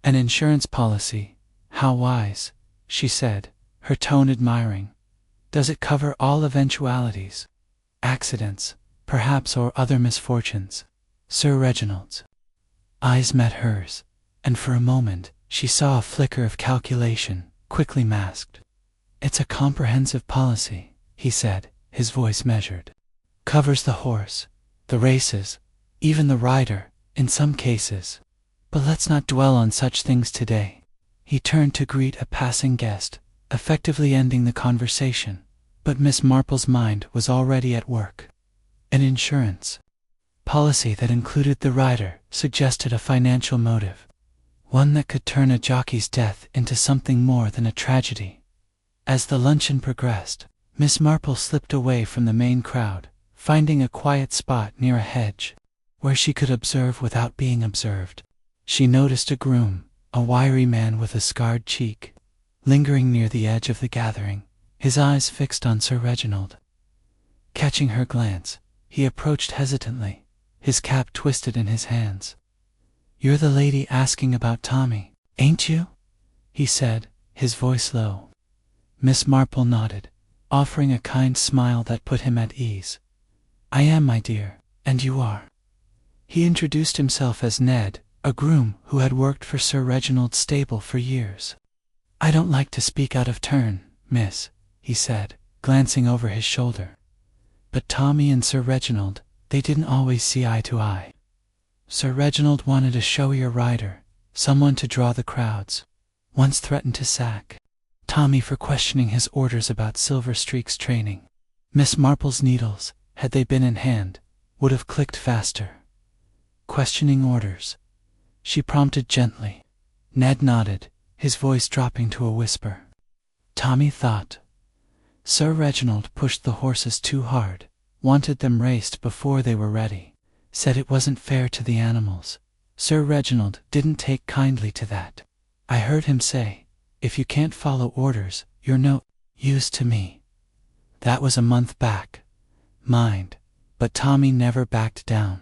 "An insurance policy, how wise," she said, her tone admiring. "Does it cover all eventualities? Accidents, perhaps, or other misfortunes?" Sir Reginald's eyes met hers, and for a moment she saw a flicker of calculation, quickly masked. "It's a comprehensive policy," he said, his voice measured. "Covers the horse, the races, even the rider, in some cases. But let's not dwell on such things today." He turned to greet a passing guest, effectively ending the conversation, but Miss Marple's mind was already at work. An insurance policy that included the rider suggested a financial motive, one that could turn a jockey's death into something more than a tragedy. As the luncheon progressed, Miss Marple slipped away from the main crowd, finding a quiet spot near a hedge, where she could observe without being observed. She noticed a groom, a wiry man with a scarred cheek, lingering near the edge of the gathering, his eyes fixed on Sir Reginald. Catching her glance, he approached hesitantly, his cap twisted in his hands. "You're the lady asking about Tommy, ain't you?" he said, his voice low. Miss Marple nodded, offering a kind smile that put him at ease. "I am, my dear, and you are." He introduced himself as Ned, a groom who had worked for Sir Reginald's stable for years. "I don't like to speak out of turn, miss," he said, glancing over his shoulder. "But Tommy and Sir Reginald, they didn't always see eye to eye. Sir Reginald wanted a showier rider, someone to draw the crowds. Once threatened to sack Tommy for questioning his orders about Silver Streak's training." Miss Marple's needles, had they been in hand, would have clicked faster. "Questioning orders?" she prompted gently. Ned nodded, his voice dropping to a whisper. Tommy thought. Sir Reginald pushed the horses too hard, wanted them raced before they were ready, said it wasn't fair to the animals. Sir Reginald didn't take kindly to that. I heard him say, "If you can't follow orders, you're no use to me." That was a month back. Mind, but Tommy never backed down.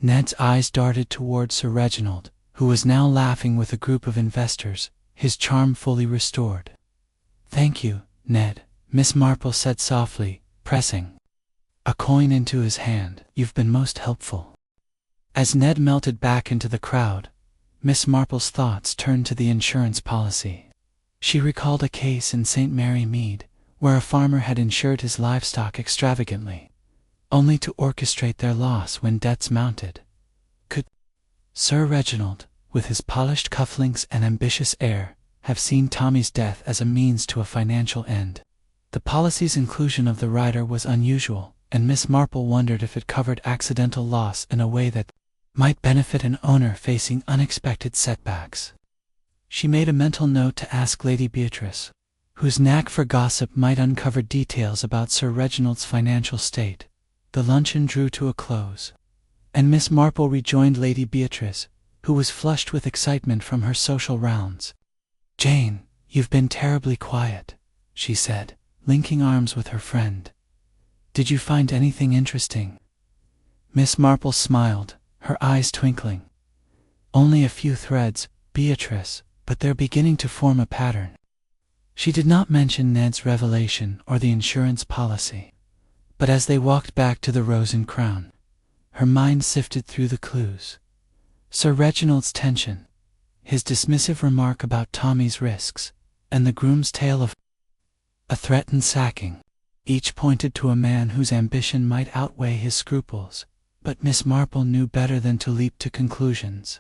Ned's eyes darted toward Sir Reginald, who was now laughing with a group of investors, his charm fully restored. "Thank you, Ned," Miss Marple said softly, pressing a coin into his hand. "You've been most helpful." As Ned melted back into the crowd, Miss Marple's thoughts turned to the insurance policy. She recalled a case in St. Mary Mead, where a farmer had insured his livestock extravagantly, only to orchestrate their loss when debts mounted. Could Sir Reginald, with his polished cufflinks and ambitious air, have seen Tommy's death as a means to a financial end? The policy's inclusion of the rider was unusual, and Miss Marple wondered if it covered accidental loss in a way that might benefit an owner facing unexpected setbacks. She made a mental note to ask Lady Beatrice, whose knack for gossip might uncover details about Sir Reginald's financial state. The luncheon drew to a close, and Miss Marple rejoined Lady Beatrice, who was flushed with excitement from her social rounds. "Jane, you've been terribly quiet," she said, linking arms with her friend. "Did you find anything interesting?" Miss Marple smiled, her eyes twinkling. Only a few threads, Beatrice, but they're beginning to form a pattern. She did not mention Ned's revelation or the insurance policy, but as they walked back to the Rose and Crown, her mind sifted through the clues. Sir Reginald's tension, his dismissive remark about Tommy's risks, and the groom's tale of a threatened sacking, each pointed to a man whose ambition might outweigh his scruples, but Miss Marple knew better than to leap to conclusions.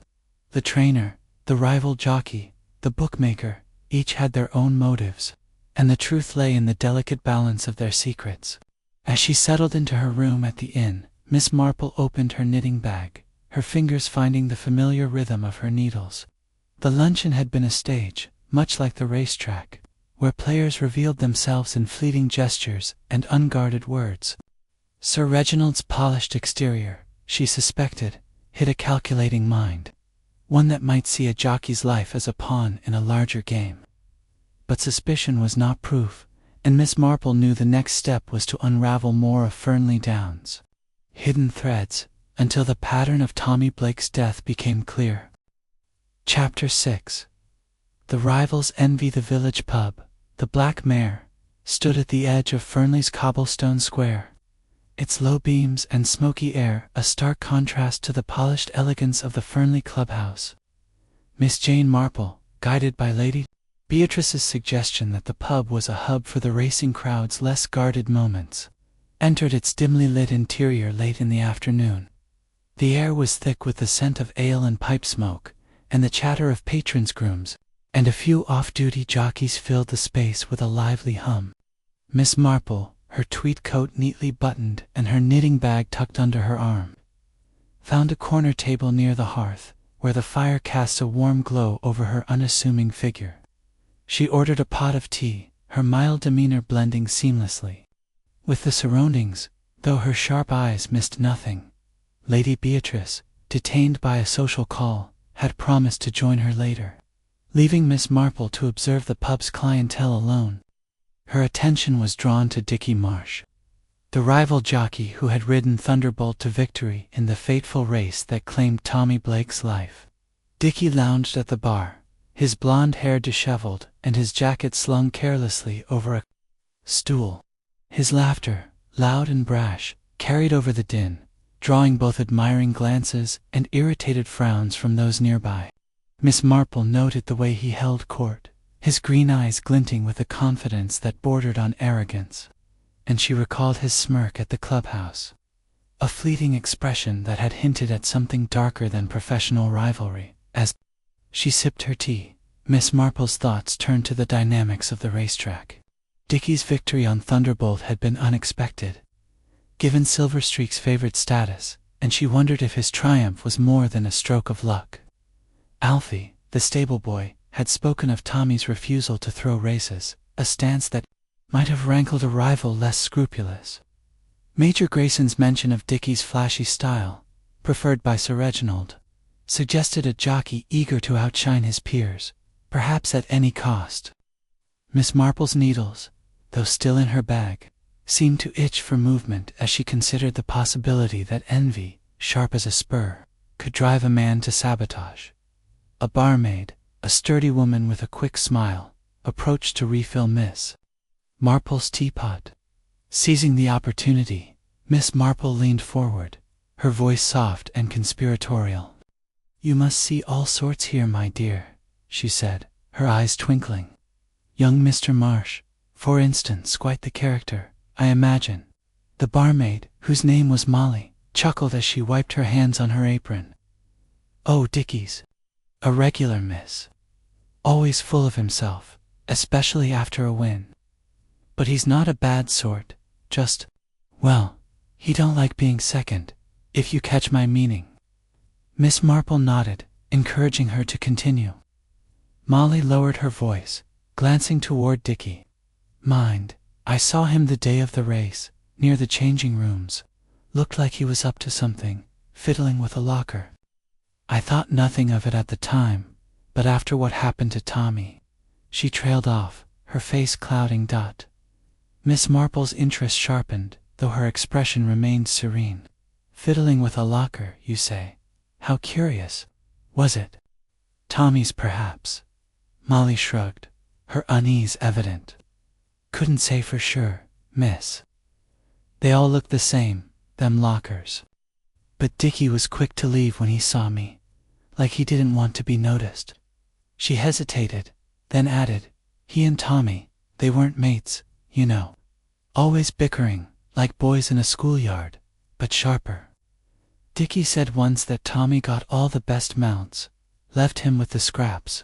The trainer, the rival jockey, the bookmaker, each had their own motives, and the truth lay in the delicate balance of their secrets. As she settled into her room at the inn, Miss Marple opened her knitting bag, her fingers finding the familiar rhythm of her needles. The luncheon had been a stage, much like the racetrack, where players revealed themselves in fleeting gestures and unguarded words. Sir Reginald's polished exterior, she suspected, hid a calculating mind, one that might see a jockey's life as a pawn in a larger game. But suspicion was not proof, and Miss Marple knew the next step was to unravel more of Fernley Downs' hidden threads, until the pattern of Tommy Blake's death became clear. Chapter 6. The rivals envy the village pub. The Black Mare stood at the edge of Fernley's cobblestone square, its low beams and smoky air a stark contrast to the polished elegance of the Fernley clubhouse. Miss Jane Marple, guided by Lady Beatrice's suggestion that the pub was a hub for the racing crowd's less guarded moments, entered its dimly lit interior late in the afternoon. The air was thick with the scent of ale and pipe smoke, and the chatter of patrons' grooms, and a few off-duty jockeys filled the space with a lively hum. Miss Marple, her tweed coat neatly buttoned and her knitting bag tucked under her arm, found a corner table near the hearth, where the fire cast a warm glow over her unassuming figure. She ordered a pot of tea, her mild demeanor blending seamlessly with the surroundings, though her sharp eyes missed nothing. Lady Beatrice, detained by a social call, had promised to join her later, leaving Miss Marple to observe the pub's clientele alone. Her attention was drawn to Dickie Marsh, the rival jockey who had ridden Thunderbolt to victory in the fateful race that claimed Tommy Blake's life. Dickie lounged at the bar, his blonde hair disheveled and his jacket slung carelessly over a stool. His laughter, loud and brash, carried over the din, drawing both admiring glances and irritated frowns from those nearby. Miss Marple noted the way he held court, his green eyes glinting with a confidence that bordered on arrogance, and she recalled his smirk at the clubhouse, a fleeting expression that had hinted at something darker than professional rivalry. As she sipped her tea, Miss Marple's thoughts turned to the dynamics of the racetrack. Dickie's victory on Thunderbolt had been unexpected, given Silverstreak's favorite status, and she wondered if his triumph was more than a stroke of luck. Alfie, the stable boy, had spoken of Tommy's refusal to throw races, a stance that might have rankled a rival less scrupulous. Major Grayson's mention of Dickie's flashy style, preferred by Sir Reginald, suggested a jockey eager to outshine his peers, perhaps at any cost. Miss Marple's needles, though still in her bag, seemed to itch for movement as she considered the possibility that envy, sharp as a spur, could drive a man to sabotage. A barmaid, a sturdy woman with a quick smile, approached to refill Miss Marple's teapot. Seizing the opportunity, Miss Marple leaned forward, her voice soft and conspiratorial. "You must see all sorts here, my dear," she said, her eyes twinkling. "Young Mr. Marsh, for instance, quite the character, I imagine." The barmaid, whose name was Molly, chuckled as she wiped her hands on her apron. "Oh, Dickie's a regular, miss. Always full of himself, especially after a win. But he's not a bad sort, just, well, he don't like being second, if you catch my meaning." Miss Marple nodded, encouraging her to continue. Molly lowered her voice, glancing toward Dickie. "Mind, I saw him the day of the race, near the changing rooms. Looked like he was up to something, fiddling with a locker. I thought nothing of it at the time, but after what happened to Tommy—" She trailed off, her face clouding. Miss Marple's interest sharpened, though her expression remained serene. "Fiddling with a locker, you say? How curious. Was it Tommy's, perhaps? Molly shrugged, her unease evident. Couldn't say for sure, miss. They all looked the same, them lockers. But Dickie was quick to leave when he saw me, like he didn't want to be noticed. She hesitated, then added, he and Tommy, they weren't mates, you know. Always bickering, like boys in a schoolyard, but sharper. Dickie said once that Tommy got all the best mounts, left him with the scraps.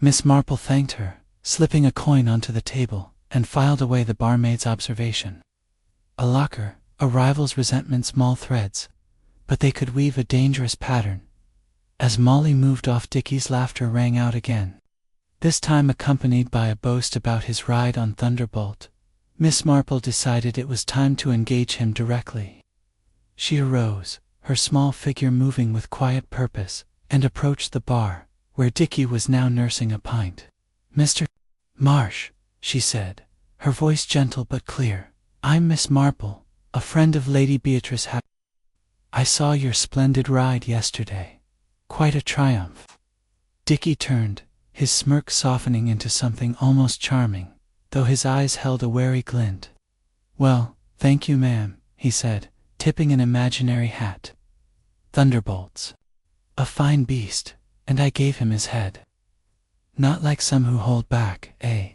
Miss Marple thanked her, slipping a coin onto the table, and filed away the barmaid's observation. A locker, a rival's resentment, small threads, but they could weave a dangerous pattern. As Molly moved off, Dickie's laughter rang out again, this time accompanied by a boast about his ride on Thunderbolt. Miss Marple decided it was time to engage him directly. She arose, her small figure moving with quiet purpose, and approached the bar, where Dickie was now nursing a pint. Mr. Marsh, she said, her voice gentle but clear, I'm Miss Marple, a friend of Lady Beatrice. I saw your splendid ride yesterday. Quite a triumph. Dickie turned, his smirk softening into something almost charming, though his eyes held a wary glint. Well, thank you, ma'am, he said, tipping an imaginary hat. Thunderbolts. A fine beast, and I gave him his head. Not like some who hold back, eh?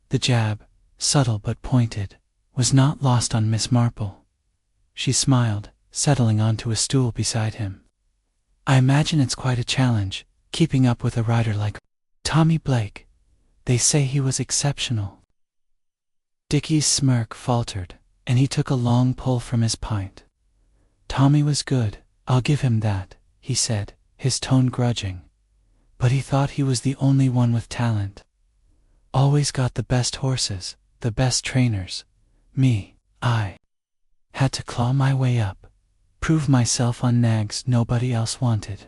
The jab, subtle but pointed, was not lost on Miss Marple. She smiled, settling onto a stool beside him. I imagine it's quite a challenge, keeping up with a rider like Tommy Blake. They say he was exceptional. Dickie's smirk faltered, and he took a long pull from his pint. Tommy was good, I'll give him that, he said, his tone grudging. But he thought he was the only one with talent. Always got the best horses, the best trainers. Me, I had to claw my way up, prove myself on nags nobody else wanted.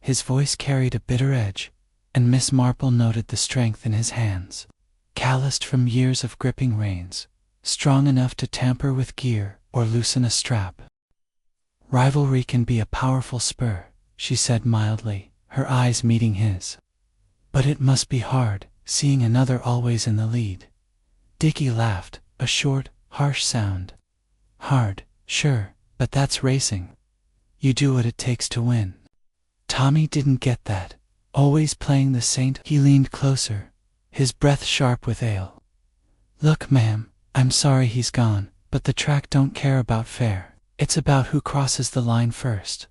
His voice carried a bitter edge, and Miss Marple noted the strength in his hands, calloused from years of gripping reins, strong enough to tamper with gear or loosen a strap. Rivalry can be a powerful spur, she said mildly, her eyes meeting his. But it must be hard, seeing another always in the lead. Dickie laughed, a short, harsh sound. Hard, sure, but that's racing. You do what it takes to win. Tommy didn't get that. Always playing the saint. He leaned closer, his breath sharp with ale. Look, ma'am, I'm sorry he's gone, but the track don't care about fair. It's about who crosses the line first.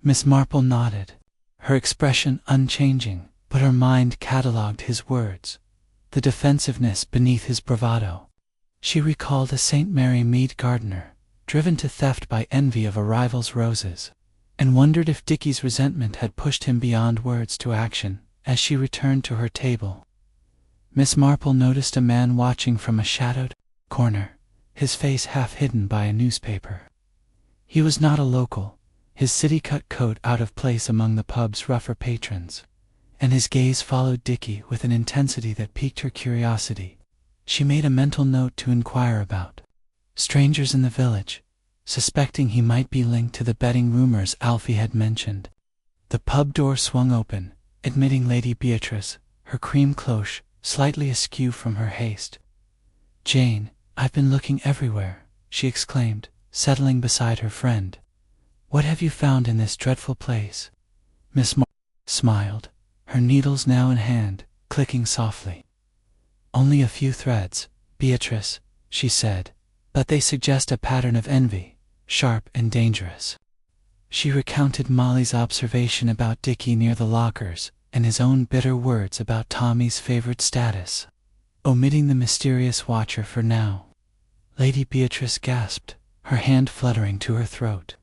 Miss Marple nodded, her expression unchanging, but her mind catalogued his words, the defensiveness beneath his bravado. She recalled a St. Mary Mead gardener, driven to theft by envy of a rival's roses, and wondered if Dickie's resentment had pushed him beyond words to action. As she returned to her table, Miss Marple noticed a man watching from a shadowed corner, his face half hidden by a newspaper. He was not a local, his city-cut coat out of place among the pub's rougher patrons, and his gaze followed Dickie with an intensity that piqued her curiosity. She made a mental note to inquire about strangers in the village, suspecting he might be linked to the betting rumors Alfie had mentioned. The pub door swung open, admitting Lady Beatrice, her cream cloche slightly askew from her haste. Jane, I've been looking everywhere, she exclaimed, settling beside her friend. What have you found in this dreadful place? Miss Marple smiled, her needles now in hand, clicking softly. Only a few threads, Beatrice, she said, but they suggest a pattern of envy, sharp and dangerous. She recounted Molly's observation about Dickie near the lockers, and his own bitter words about Tommy's favored status, omitting the mysterious watcher for now. Lady Beatrice gasped, her hand fluttering to her throat.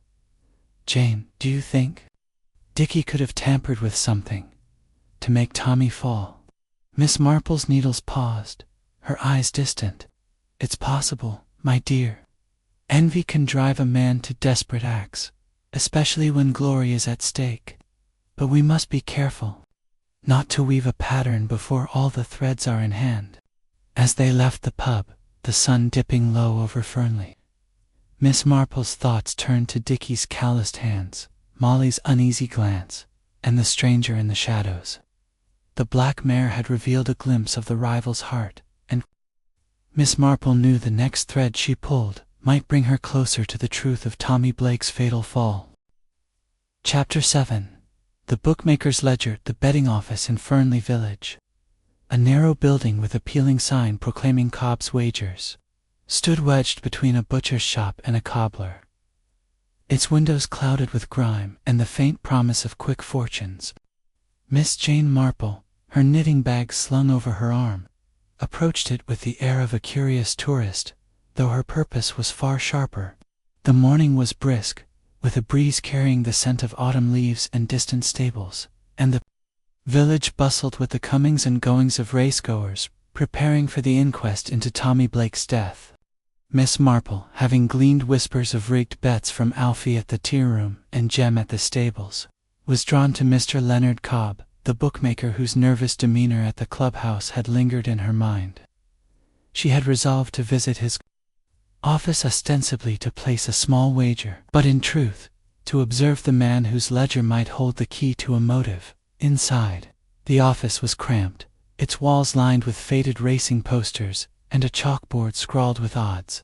Jane, do you think Dickie could have tampered with something to make Tommy fall? Miss Marple's needles paused, her eyes distant. It's possible, my dear. Envy can drive a man to desperate acts, especially when glory is at stake. But we must be careful not to weave a pattern before all the threads are in hand. As they left the pub, the sun dipping low over Fernley, Miss Marple's thoughts turned to Dickie's calloused hands, Molly's uneasy glance, and the stranger in the shadows. The black mare had revealed a glimpse of the rival's heart, and Miss Marple knew the next thread she pulled might bring her closer to the truth of Tommy Blake's fatal fall. Chapter 7. The Bookmaker's Ledger. The betting office in Fernley Village, a narrow building with a peeling sign proclaiming Cobb's wagers, stood wedged between a butcher's shop and a cobbler. Its windows clouded with grime and the faint promise of quick fortunes. Miss Jane Marple, her knitting bag slung over her arm, approached it with the air of a curious tourist, though her purpose was far sharper. The morning was brisk, with a breeze carrying the scent of autumn leaves and distant stables, and the village bustled with the comings and goings of racegoers, preparing for the inquest into Tommy Blake's death. Miss Marple, having gleaned whispers of rigged bets from Alfie at the tea-room and Jem at the stables, was drawn to Mr. Leonard Cobb, the bookmaker whose nervous demeanor at the clubhouse had lingered in her mind. She had resolved to visit his office ostensibly to place a small wager, but in truth, to observe the man whose ledger might hold the key to a motive. Inside, the office was cramped, its walls lined with faded racing posters, and a chalkboard scrawled with odds.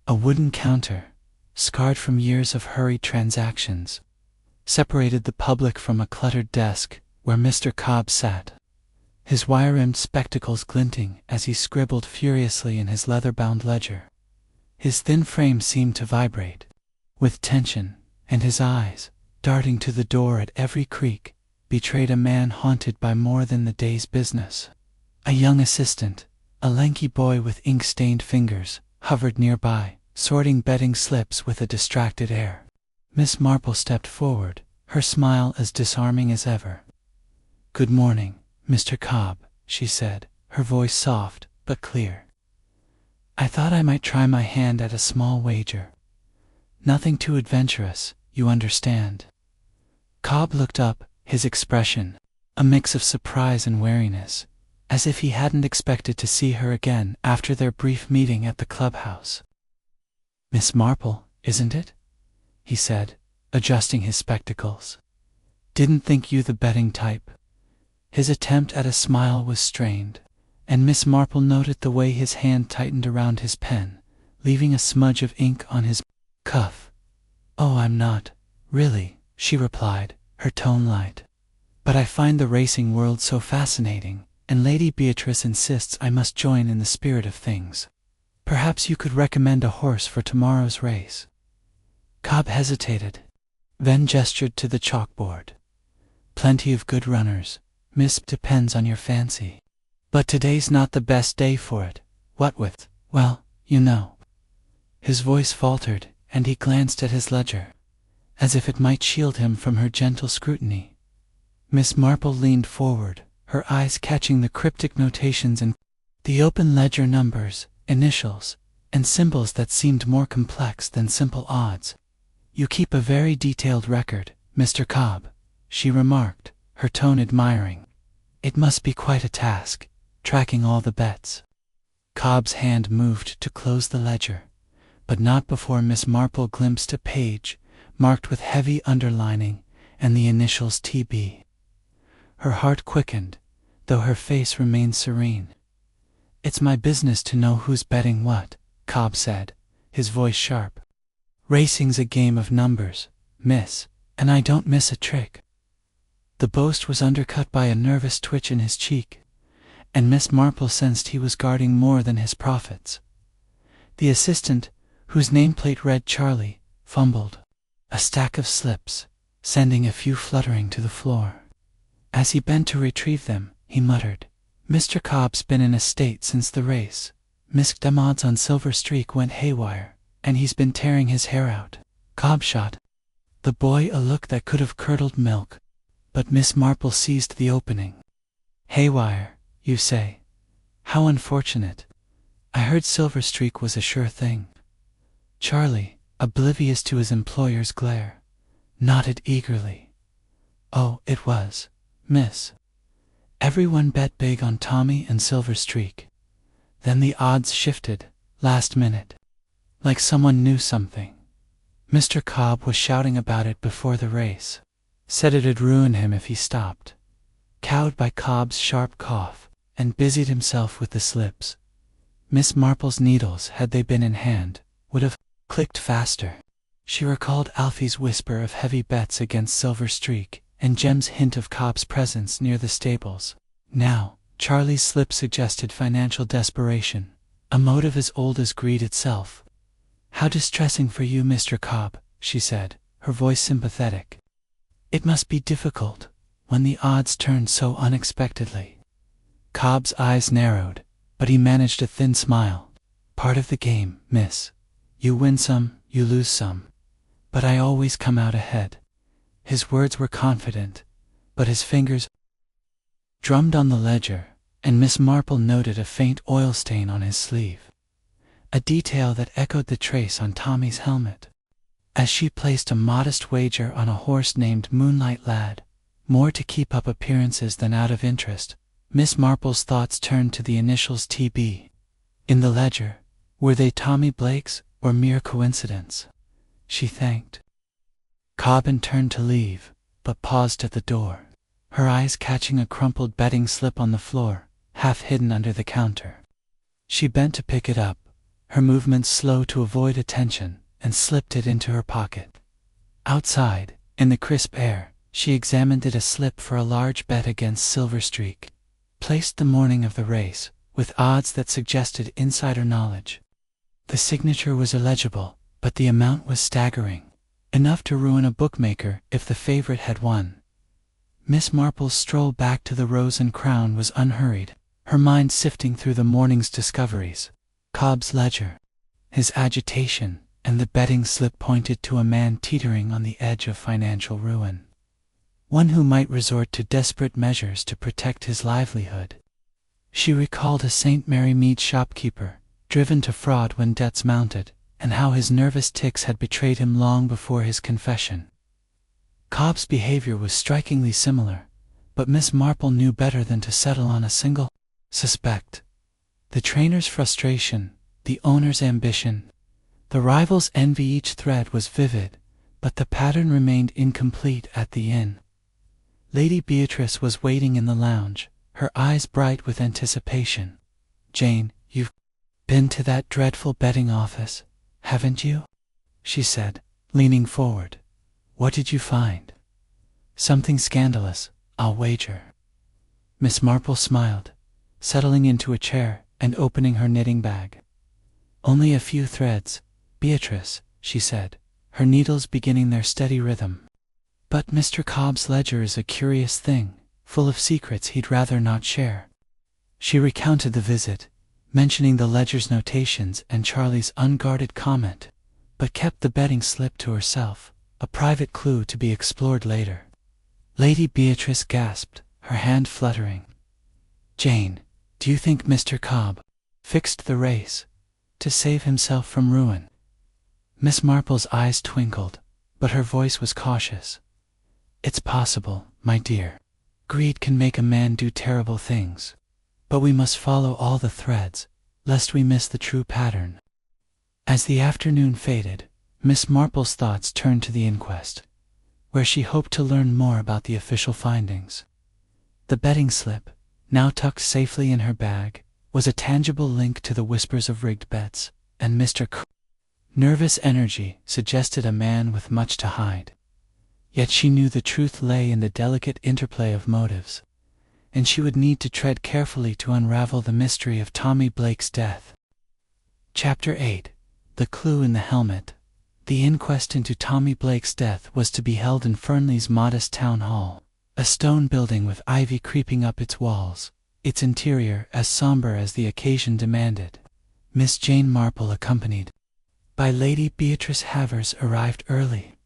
A wooden counter, scarred from years of hurried transactions, separated the public from a cluttered desk where Mr. Cobb sat, his wire-rimmed spectacles glinting as he scribbled furiously in his leather-bound ledger. His thin frame seemed to vibrate with tension, and his eyes, darting to the door at every creak, betrayed a man haunted by more than the day's business. A young assistant, a lanky boy with ink-stained fingers, hovered nearby, sorting betting slips with a distracted air. Miss Marple stepped forward, her smile as disarming as ever. "Good morning, Mr. Cobb," she said, her voice soft but clear. "I thought I might try my hand at a small wager. Nothing too adventurous, you understand." Cobb looked up, his expression a mix of surprise and wariness, as if he hadn't expected to see her again after their brief meeting at the clubhouse. "Miss Marple, isn't it?" he said, adjusting his spectacles. "Didn't think you the betting type." His attempt at a smile was strained, and Miss Marple noted the way his hand tightened around his pen, leaving a smudge of ink on his cuff. "Oh, I'm not, really," she replied, her tone light. "But I find the racing world so fascinating, and Lady Beatrice insists I must join in the spirit of things. Perhaps you could recommend a horse for tomorrow's race." Cobb hesitated, then gestured to the chalkboard. "Plenty of good runners, miss, depends on your fancy. But today's not the best day for it, what with, well, you know." His voice faltered, and he glanced at his ledger, as if it might shield him from her gentle scrutiny. Miss Marple leaned forward, her eyes catching the cryptic notations in the open ledger, numbers, initials, and symbols that seemed more complex than simple odds. "You keep a very detailed record, Mr. Cobb," she remarked, her tone admiring. "It must be quite a task, tracking all the bets." Cobb's hand moved to close the ledger, but not before Miss Marple glimpsed a page marked with heavy underlining and the initials TB. Her heart quickened, though her face remained serene. "It's my business to know who's betting what," Cobb said, his voice sharp. "Racing's a game of numbers, miss, and I don't miss a trick." The boast was undercut by a nervous twitch in his cheek, and Miss Marple sensed he was guarding more than his profits. The assistant, whose nameplate read Charlie, fumbled a stack of slips, sending a few fluttering to the floor. As he bent to retrieve them, he muttered, "Mr. Cobb's been in a state since the race. Miss Demod's on Silver Streak went haywire, and he's been tearing his hair out." Cobb shot the boy a look that could have curdled milk, but Miss Marple seized the opening. "Haywire, you say? How unfortunate. I heard Silver Streak was a sure thing." Charlie, oblivious to his employer's glare, nodded eagerly. "Oh, it was, miss. Everyone bet big on Tommy and Silver Streak. Then the odds shifted, last minute. Like someone knew something. Mr. Cobb was shouting about it before the race. said it'd ruin him if he stopped. Cowed by Cobb's sharp cough, and busied himself with the slips. Miss Marple's needles, had they been in hand, would have clicked faster. She recalled Alfie's whisper of heavy bets against Silver Streak, and Jem's hint of Cobb's presence near the stables. Now, Charlie's slip suggested financial desperation, a motive as old as greed itself. "How distressing for you, Mr. Cobb," she said, her voice sympathetic. "It must be difficult, when the odds turn so unexpectedly." Cobb's eyes narrowed, but he managed a thin smile. "Part of the game, miss. You win some, you lose some. But I always come out ahead." His words were confident, but his fingers drummed on the ledger, and Miss Marple noted a faint oil stain on his sleeve, a detail that echoed the trace on Tommy's helmet. As she placed a modest wager on a horse named Moonlight Lad, more to keep up appearances than out of interest, Miss Marple's thoughts turned to the initials TB. In the ledger, were they Tommy Blake's or mere coincidence? She thanked Cobb and turned to leave, but paused at the door, her eyes catching a crumpled betting slip on the floor, half hidden under the counter. She bent to pick it up, her movements slow to avoid attention, and slipped it into her pocket. Outside, in the crisp air, she examined it, a slip for a large bet against Silver Streak, placed the morning of the race, with odds that suggested insider knowledge. The signature was illegible, but the amount was staggering, enough to ruin a bookmaker if the favorite had won. Miss Marple's stroll back to the Rose and Crown was unhurried, her mind sifting through the morning's discoveries. Cobb's ledger, his agitation, and the betting slip pointed to a man teetering on the edge of financial ruin. One who might resort to desperate measures to protect his livelihood. She recalled a St. Mary Mead shopkeeper, driven to fraud when debts mounted, and how his nervous tics had betrayed him long before his confession. Cobb's behavior was strikingly similar, but Miss Marple knew better than to settle on a single suspect. The trainer's frustration, the owner's ambition, the rival's envy, each thread was vivid, but the pattern remained incomplete at the inn. Lady Beatrice was waiting in the lounge, her eyes bright with anticipation. "Jane, you've been to that dreadful betting office, haven't you?" she said, leaning forward. "What did you find?" "Something scandalous, I'll wager." Miss Marple smiled, settling into a chair and opening her knitting bag. "Only a few threads, Beatrice," she said, her needles beginning their steady rhythm. "But Mr. Cobb's ledger is a curious thing, full of secrets he'd rather not share." She recounted the visit, mentioning the ledger's notations and Charlie's unguarded comment, but kept the betting slip to herself, a private clue to be explored later. Lady Beatrice gasped, her hand fluttering. "Jane, do you think Mr. Cobb fixed the race to save himself from ruin?" Miss Marple's eyes twinkled, but her voice was cautious. "It's possible, my dear. Greed can make a man do terrible things. But we must follow all the threads, lest we miss the true pattern." As the afternoon faded, Miss Marple's thoughts turned to the inquest, where she hoped to learn more about the official findings. The betting slip, now tucked safely in her bag, was a tangible link to the whispers of rigged bets, and Mr. Nervous energy suggested a man with much to hide. Yet she knew the truth lay in the delicate interplay of motives, and she would need to tread carefully to unravel the mystery of Tommy Blake's death. Chapter 8. The Clue in the Helmet. The inquest into Tommy Blake's death was to be held in Fernley's modest town hall, a stone building with ivy creeping up its walls, its interior as somber as the occasion demanded. Miss Jane Marple, accompanied by Lady Beatrice Havers, arrived early,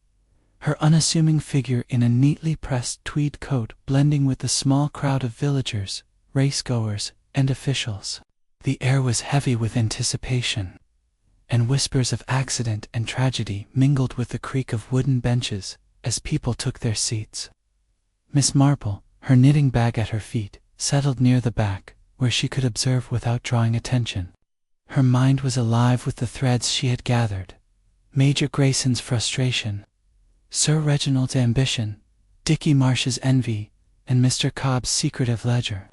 her unassuming figure in a neatly pressed tweed coat blending with the small crowd of villagers, racegoers, and officials. The air was heavy with anticipation, and whispers of accident and tragedy mingled with the creak of wooden benches as people took their seats. Miss Marple, her knitting bag at her feet, settled near the back, where she could observe without drawing attention. Her mind was alive with the threads she had gathered: Major Grayson's frustration, Sir Reginald's ambition, Dickie Marsh's envy, and Mr. Cobb's secretive ledger.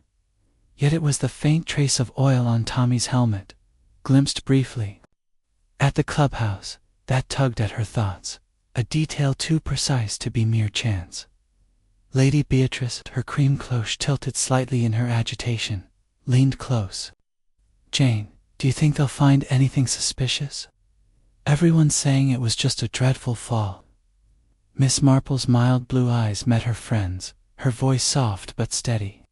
Yet it was the faint trace of oil on Tommy's helmet, glimpsed briefly at the clubhouse, that tugged at her thoughts, a detail too precise to be mere chance. Lady Beatrice, her cream cloche tilted slightly in her agitation, leaned close. "Jane, do you think they'll find anything suspicious? Everyone's saying it was just a dreadful fall." Miss Marple's mild blue eyes met her friend's, her voice soft but steady.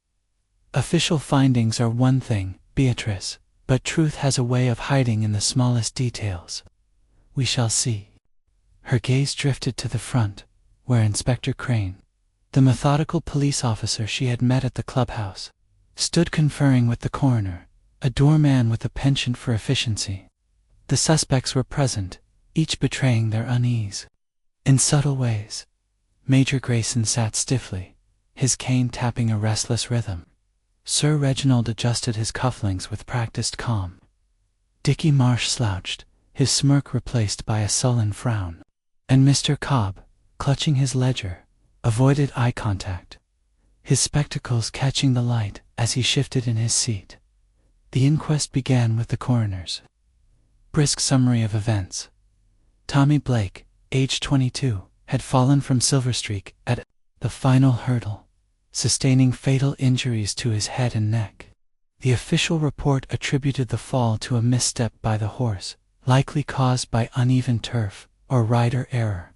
"Official findings are one thing, Beatrice, but truth has a way of hiding in the smallest details. We shall see." Her gaze drifted to the front, where Inspector Crane, the methodical police officer she had met at the clubhouse, stood conferring with the coroner, a doorman with a penchant for efficiency. The suspects were present, each betraying their unease. In subtle ways, Major Grayson sat stiffly, his cane tapping a restless rhythm. Sir Reginald adjusted his cufflinks with practiced calm. Dickie Marsh slouched, his smirk replaced by a sullen frown. And Mr. Cobb, clutching his ledger, avoided eye contact, his spectacles catching the light as he shifted in his seat. The inquest began with the coroner's brisk summary of events. Tommy Blake, age 22, had fallen from Silverstreak at the final hurdle, sustaining fatal injuries to his head and neck. The official report attributed the fall to a misstep by the horse, likely caused by uneven turf or rider error.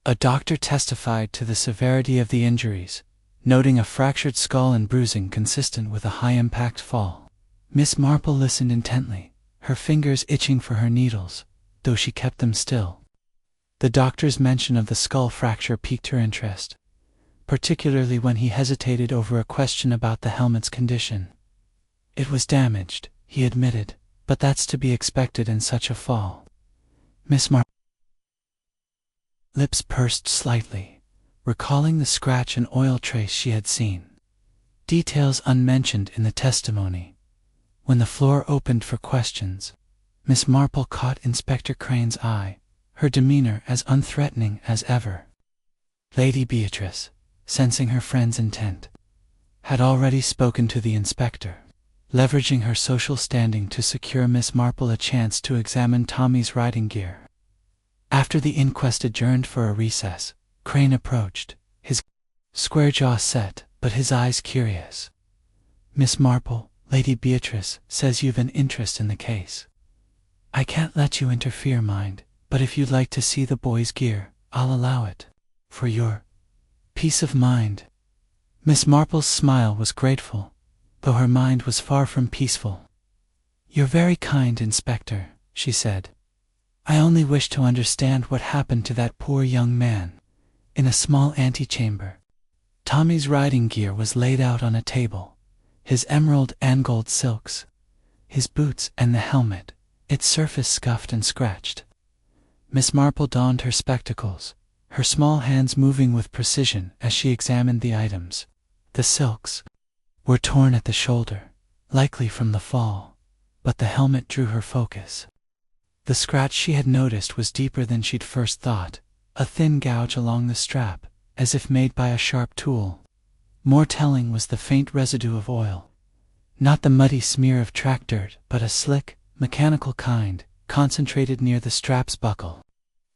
A doctor testified to the severity of the injuries, noting a fractured skull and bruising consistent with a high-impact fall. Miss Marple listened intently, her fingers itching for her needles, though she kept them still. The doctor's mention of the skull fracture piqued her interest, particularly when he hesitated over a question about the helmet's condition. "It was damaged," he admitted, "but that's to be expected in such a fall." Miss Marple's lips pursed slightly, recalling the scratch and oil trace she had seen, details unmentioned in the testimony. When the floor opened for questions, Miss Marple caught Inspector Crane's eye, her demeanor as unthreatening as ever. Lady Beatrice, sensing her friend's intent, had already spoken to the inspector, leveraging her social standing to secure Miss Marple a chance to examine Tommy's riding gear. After the inquest adjourned for a recess, Crane approached, his square jaw set, but his eyes curious. "Miss Marple, Lady Beatrice says you've an interest in the case. I can't let you interfere, mind, but if you'd like to see the boy's gear, I'll allow it. For your peace of mind." Miss Marple's smile was grateful, though her mind was far from peaceful. "You're very kind, Inspector," she said. "I only wish to understand what happened to that poor young man." In a small antechamber, Tommy's riding gear was laid out on a table, his emerald and gold silks, his boots and the helmet, its surface scuffed and scratched. Miss Marple donned her spectacles, her small hands moving with precision as she examined the items. The silks were torn at the shoulder, likely from the fall, but the helmet drew her focus. The scratch she had noticed was deeper than she'd first thought, a thin gouge along the strap, as if made by a sharp tool. More telling was the faint residue of oil. Not the muddy smear of track dirt, but a slick, mechanical kind, concentrated near the strap's buckle.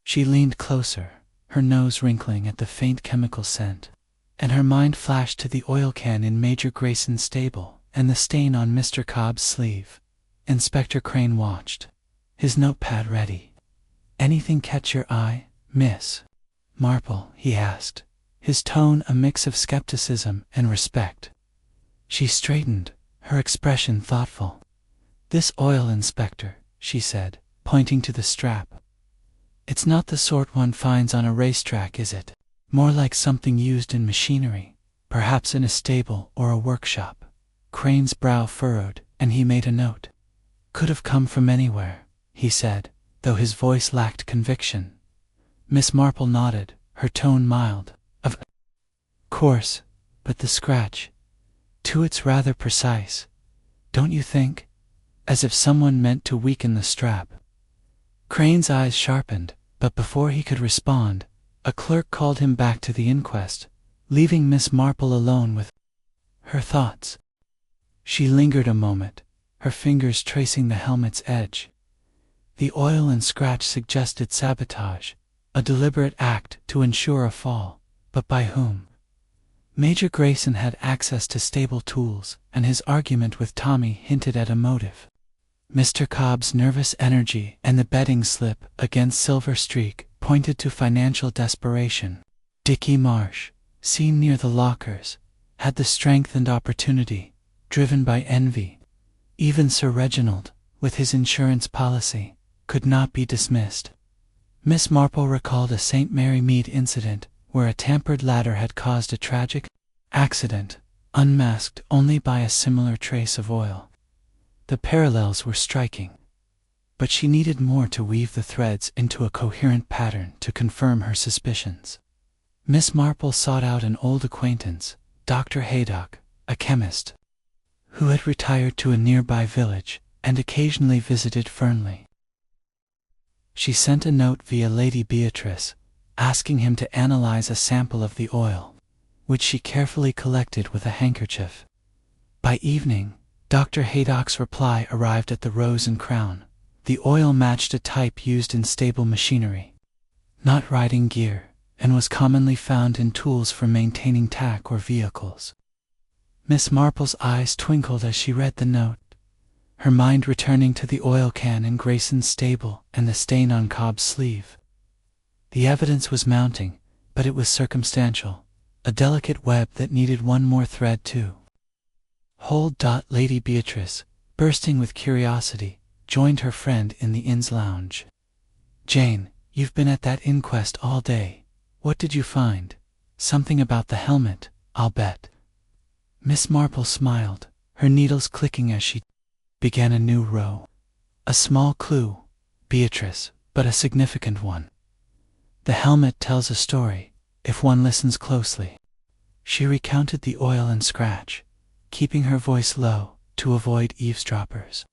She leaned closer, her nose wrinkling at the faint chemical scent, and her mind flashed to the oil can in Major Grayson's stable and the stain on Mr. Cobb's sleeve. Inspector Crane watched, his notepad ready. "Anything catch your eye, Miss Marple?" he asked, his tone a mix of skepticism and respect. She straightened, her expression thoughtful. "This oil, Inspector," she said, pointing to the strap. "It's not the sort one finds on a racetrack, is it? More like something used in machinery, perhaps in a stable or a workshop." Crane's brow furrowed, and he made a note. "Could have come from anywhere," he said, though his voice lacked conviction. Miss Marple nodded, her tone mild. "Of course, but the scratch, too, it's rather precise, don't you think? As if someone meant to weaken the strap." Crane's eyes sharpened, but before he could respond, a clerk called him back to the inquest, leaving Miss Marple alone with her thoughts. She lingered a moment, her fingers tracing the helmet's edge. The oil and scratch suggested sabotage, a deliberate act to ensure a fall, but by whom? Major Grayson had access to stable tools, and his argument with Tommy hinted at a motive. Mr. Cobb's nervous energy and the betting slip against Silver Streak pointed to financial desperation. Dickie Marsh, seen near the lockers, had the strength and opportunity, driven by envy. Even Sir Reginald, with his insurance policy, could not be dismissed. Miss Marple recalled a St. Mary Mead incident where a tampered ladder had caused a tragic accident, unmasked only by a similar trace of oil. The parallels were striking. But she needed more to weave the threads into a coherent pattern to confirm her suspicions. Miss Marple sought out an old acquaintance, Dr. Haydock, a chemist, who had retired to a nearby village and occasionally visited Fernley. She sent a note via Lady Beatrice, asking him to analyze a sample of the oil, which she carefully collected with a handkerchief. By evening, Dr. Haydock's reply arrived at the Rose and Crown. The oil matched a type used in stable machinery, not riding gear, and was commonly found in tools for maintaining tack or vehicles. Miss Marple's eyes twinkled as she read the note, her mind returning to the oil can in Grayson's stable and the stain on Cobb's sleeve. The evidence was mounting, but it was circumstantial, a delicate web that needed one more thread too. Hold. Lady Beatrice, bursting with curiosity, joined her friend in the inn's lounge. Jane, you've been at that inquest all day. What did you find? Something about the helmet, I'll bet. Miss Marple smiled, her needles clicking as she began a new row. A small clue, Beatrice, but a significant one. The helmet tells a story, if one listens closely. She recounted the oil and scratch, keeping her voice low to avoid eavesdroppers,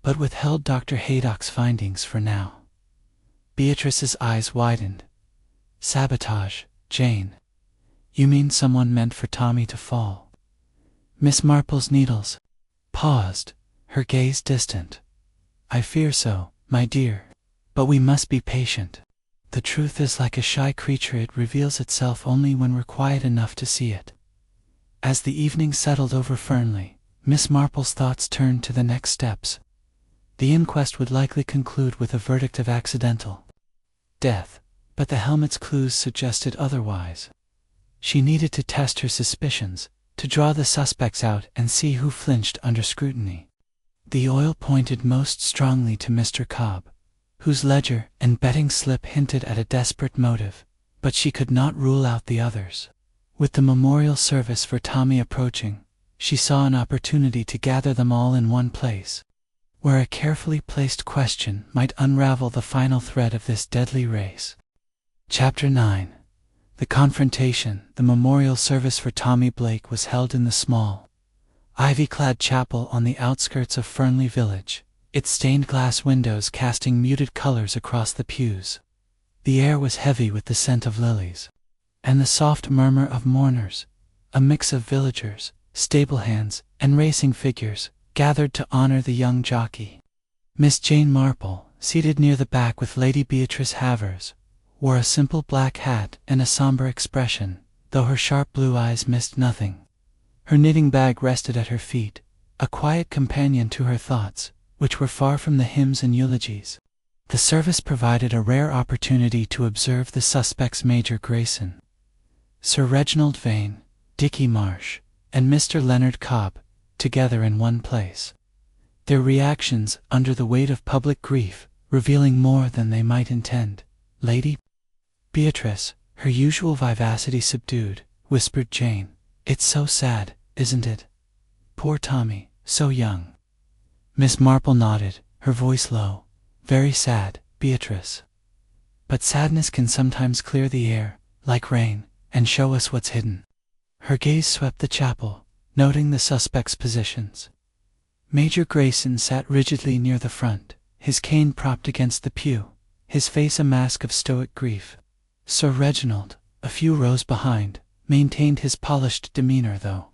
but withheld Dr. Haydock's findings for now. Beatrice's eyes widened. Sabotage, Jane. You mean someone meant for Tommy to fall? Miss Marple's needles paused, her gaze distant. I fear so, my dear, but we must be patient. The truth is like a shy creature, it reveals itself only when we're quiet enough to see it. As the evening settled over Fernley, Miss Marple's thoughts turned to the next steps. The inquest would likely conclude with a verdict of accidental death, but the helmet's clues suggested otherwise. She needed to test her suspicions, to draw the suspects out and see who flinched under scrutiny. The oil pointed most strongly to Mr. Cobb, whose ledger and betting slip hinted at a desperate motive, but she could not rule out the others. With the memorial service for Tommy approaching, she saw an opportunity to gather them all in one place, where a carefully placed question might unravel the final thread of this deadly race. Chapter 9. The Confrontation. The memorial service for Tommy Blake was held in the small, ivy-clad chapel on the outskirts of Fernley Village, its stained glass windows casting muted colors across the pews. The air was heavy with the scent of lilies, and the soft murmur of mourners, a mix of villagers, stable-hands, and racing figures, gathered to honor the young jockey. Miss Jane Marple, seated near the back with Lady Beatrice Havers, wore a simple black hat and a somber expression, though her sharp blue eyes missed nothing. Her knitting bag rested at her feet, a quiet companion to her thoughts, which were far from the hymns and eulogies. The service provided a rare opportunity to observe the suspects Major Grayson, Sir Reginald Vane, Dickie Marsh, and Mr. Leonard Cobb, together in one place. Their reactions, under the weight of public grief, revealing more than they might intend. Lady Beatrice, her usual vivacity subdued, whispered Jane, "It's so sad, isn't it? Poor Tommy, so young." Miss Marple nodded, her voice low. "Very sad, Beatrice. But sadness can sometimes clear the air, like rain, and show us what's hidden." Her gaze swept the chapel, noting the suspects' positions. Major Grayson sat rigidly near the front, his cane propped against the pew, his face a mask of stoic grief. Sir Reginald, a few rows behind, maintained his polished demeanor though.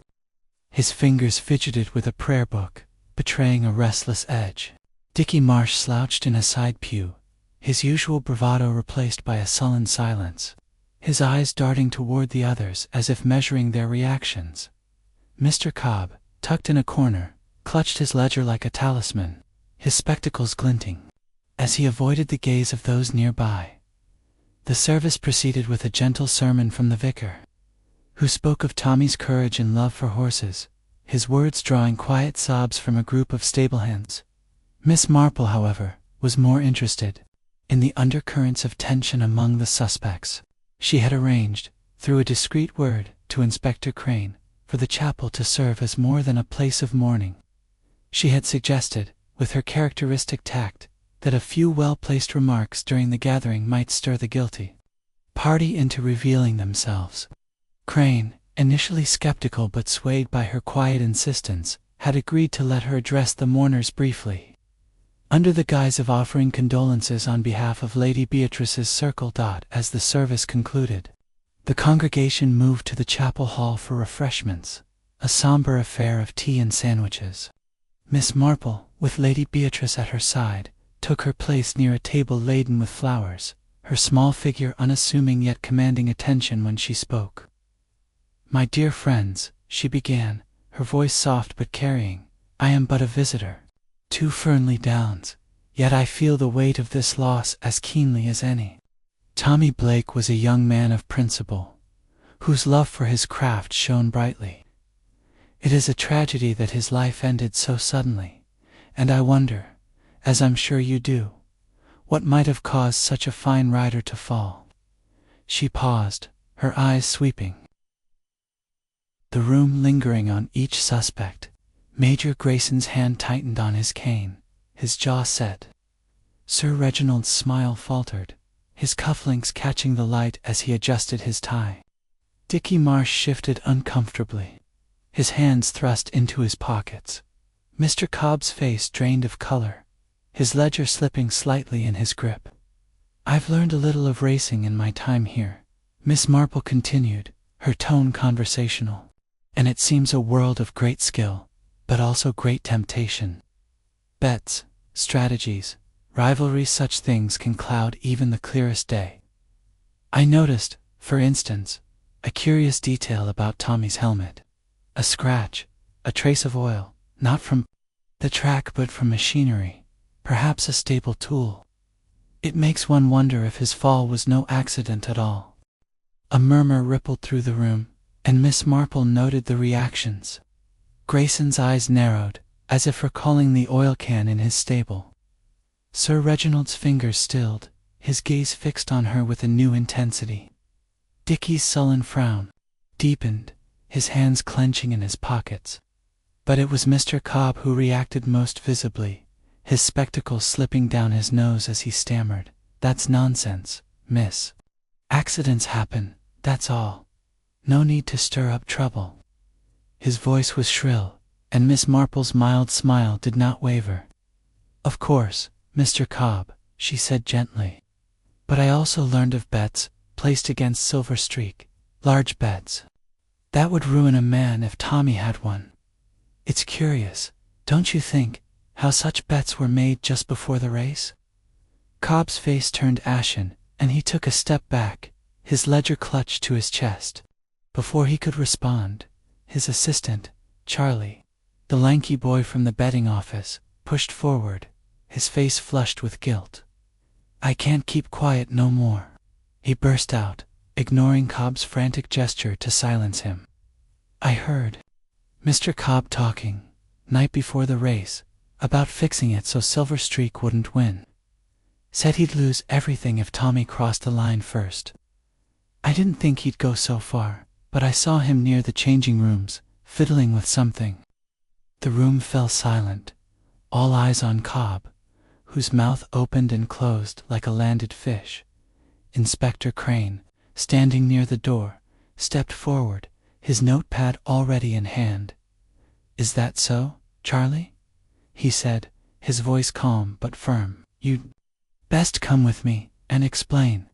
His fingers fidgeted with a prayer book, betraying a restless edge. Dickie Marsh slouched in a side pew, his usual bravado replaced by a sullen silence, his eyes darting toward the others as if measuring their reactions. Mr. Cobb, tucked in a corner, clutched his ledger like a talisman, his spectacles glinting. As he avoided the gaze of those nearby, the service proceeded with a gentle sermon from the vicar, who spoke of Tommy's courage and love for horses, his words drawing quiet sobs from a group of stablehands. Miss Marple, however, was more interested in the undercurrents of tension among the suspects. She had arranged, through a discreet word to Inspector Crane, for the chapel to serve as more than a place of mourning. She had suggested, with her characteristic tact, that a few well-placed remarks during the gathering might stir the guilty party into revealing themselves. Crane, initially skeptical but swayed by her quiet insistence, had agreed to let her address the mourners briefly, under the guise of offering condolences on behalf of Lady Beatrice's circulate. As the service concluded, the congregation moved to the chapel hall for refreshments, a somber affair of tea and sandwiches. Miss Marple, with Lady Beatrice at her side, took her place near a table laden with flowers, her small figure unassuming yet commanding attention when she spoke. "My dear friends," she began, her voice soft but carrying, "I am but a visitor to Fernley Downs, yet I feel the weight of this loss as keenly as any." Tommy Blake was a young man of principle, whose love for his craft shone brightly. It is a tragedy that his life ended so suddenly, and I wonder, as I'm sure you do, what might have caused such a fine rider to fall. She paused, her eyes sweeping the room, lingering on each suspect. Major Grayson's hand tightened on his cane, his jaw set. Sir Reginald's smile faltered, his cufflinks catching the light as he adjusted his tie. Dickie Marsh shifted uncomfortably, his hands thrust into his pockets. Mr. Cobb's face drained of color, his ledger slipping slightly in his grip. "I've learned a little of racing in my time here," Miss Marple continued, her tone conversational, "and it seems a world of great skill, but also great temptation. Bets, strategies, rivalries, such things can cloud even the clearest day. I noticed, for instance, a curious detail about Tommy's helmet. A scratch, a trace of oil, not from the track but from machinery, perhaps a stable tool. It makes one wonder if his fall was no accident at all." A murmur rippled through the room, and Miss Marple noted the reactions. Grayson's eyes narrowed, as if recalling the oil can in his stable. Sir Reginald's fingers stilled, his gaze fixed on her with a new intensity. Dickie's sullen frown deepened, his hands clenching in his pockets. But it was Mr. Cobb who reacted most visibly, his spectacles slipping down his nose as he stammered, "That's nonsense, miss. Accidents happen, that's all. No need to stir up trouble." His voice was shrill, and Miss Marple's mild smile did not waver. "Of course, Mr. Cobb," she said gently. "But I also learned of bets placed against Silver Streak, large bets. That would ruin a man if Tommy had one. It's curious, don't you think, how such bets were made just before the race?" Cobb's face turned ashen, and he took a step back, his ledger clutched to his chest. Before he could respond, his assistant, Charlie, the lanky boy from the betting office, pushed forward, his face flushed with guilt. "I can't keep quiet no more," he burst out, ignoring Cobb's frantic gesture to silence him. "I heard Mr. Cobb talking, night before the race, about fixing it so Silver Streak wouldn't win. Said he'd lose everything if Tommy crossed the line first. I didn't think he'd go so far, but I saw him near the changing rooms, fiddling with something." The room fell silent, all eyes on Cobb, whose mouth opened and closed like a landed fish. Inspector Crane, standing near the door, stepped forward, his notepad already in hand. "Is that so, Charlie?" he said, his voice calm but firm. "You'd best come with me and explain."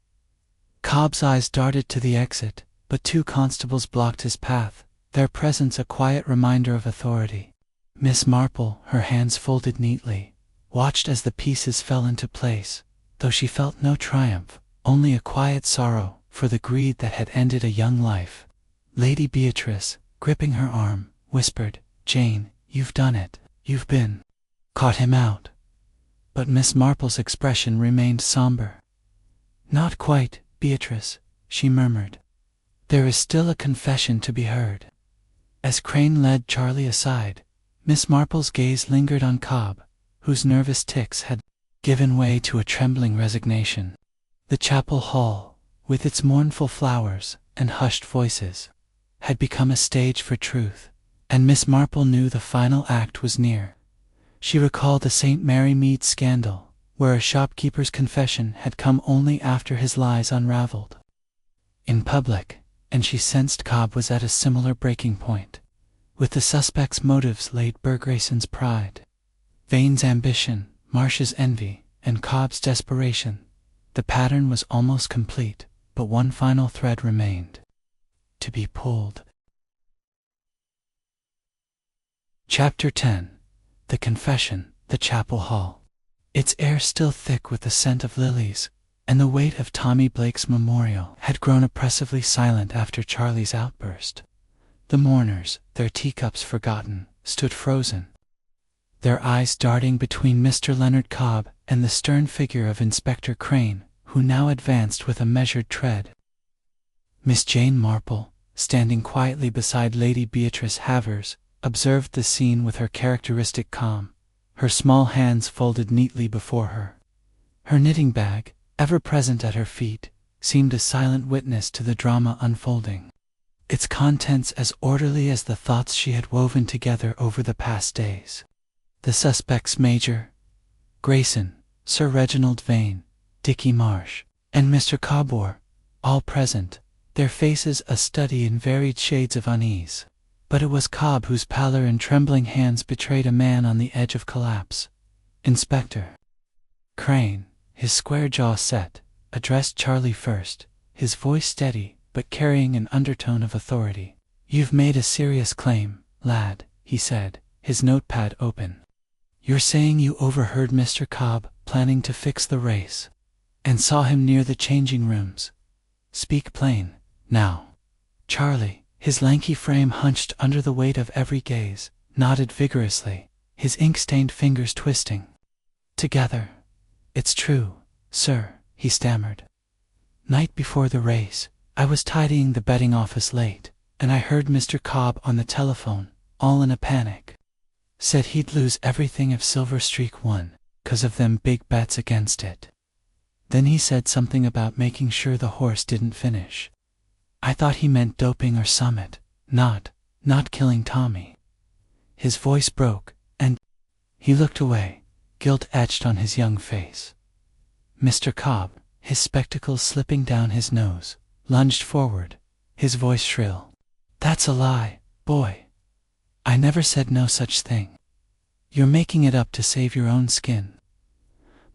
Cobb's eyes darted to the exit, but 2 constables blocked his path, their presence a quiet reminder of authority. Miss Marple, her hands folded neatly, watched as the pieces fell into place, though she felt no triumph, only a quiet sorrow for the greed that had ended a young life. Lady Beatrice, gripping her arm, whispered, "Jane, you've done it. You've caught him out." But Miss Marple's expression remained somber. "Not quite, Beatrice," she murmured. "There is still a confession to be heard." As Crane led Charlie aside, Miss Marple's gaze lingered on Cobb, whose nervous tics had given way to a trembling resignation. The chapel hall, with its mournful flowers and hushed voices, had become a stage for truth, and Miss Marple knew the final act was near. She recalled the St. Mary Mead scandal, where a shopkeeper's confession had come only after his lies unraveled in public, and she sensed Cobb was at a similar breaking point. With the suspect's motives laid bare Grayson's pride, Vane's ambition, Marcia's envy, and Cobb's desperation. The pattern was almost complete, but one final thread remained to be pulled. Chapter 10. The Confession, the Chapel Hall. Its air still thick with the scent of lilies, and the weight of Tommy Blake's memorial had grown oppressively silent after Charlie's outburst. The mourners, their teacups forgotten, stood frozen, their eyes darting between Mr. Leonard Cobb and the stern figure of Inspector Crane, who now advanced with a measured tread. Miss Jane Marple, standing quietly beside Lady Beatrice Havers, observed the scene with her characteristic calm, her small hands folded neatly before her. Her knitting bag, ever present at her feet, seemed a silent witness to the drama unfolding, its contents as orderly as the thoughts she had woven together over the past days. The suspects Major Grayson, Sir Reginald Vane, Dickie Marsh, and Mr. Cobb were all present, their faces a study in varied shades of unease. But it was Cobb whose pallor and trembling hands betrayed a man on the edge of collapse. Inspector Crane, his square jaw set, addressed Charlie first, his voice steady but carrying an undertone of authority. "You've made a serious claim, lad," he said, his notepad open. "You're saying you overheard Mr. Cobb planning to fix the race, and saw him near the changing rooms. Speak plain, now." Charlie, his lanky frame hunched under the weight of every gaze, nodded vigorously, his ink-stained fingers twisting together. "It's true, sir," he stammered. "Night before the race, I was tidying the betting office late, and I heard Mr. Cobb on the telephone, all in a panic. Said he'd lose everything if Silver Streak won, 'cause of them big bets against it. Then he said something about making sure the horse didn't finish. I thought he meant doping or summit, not killing Tommy." His voice broke, and he looked away, guilt etched on his young face. Mr. Cobb, his spectacles slipping down his nose, lunged forward, his voice shrill. "That's a lie, boy. I never said no such thing. You're making it up to save your own skin."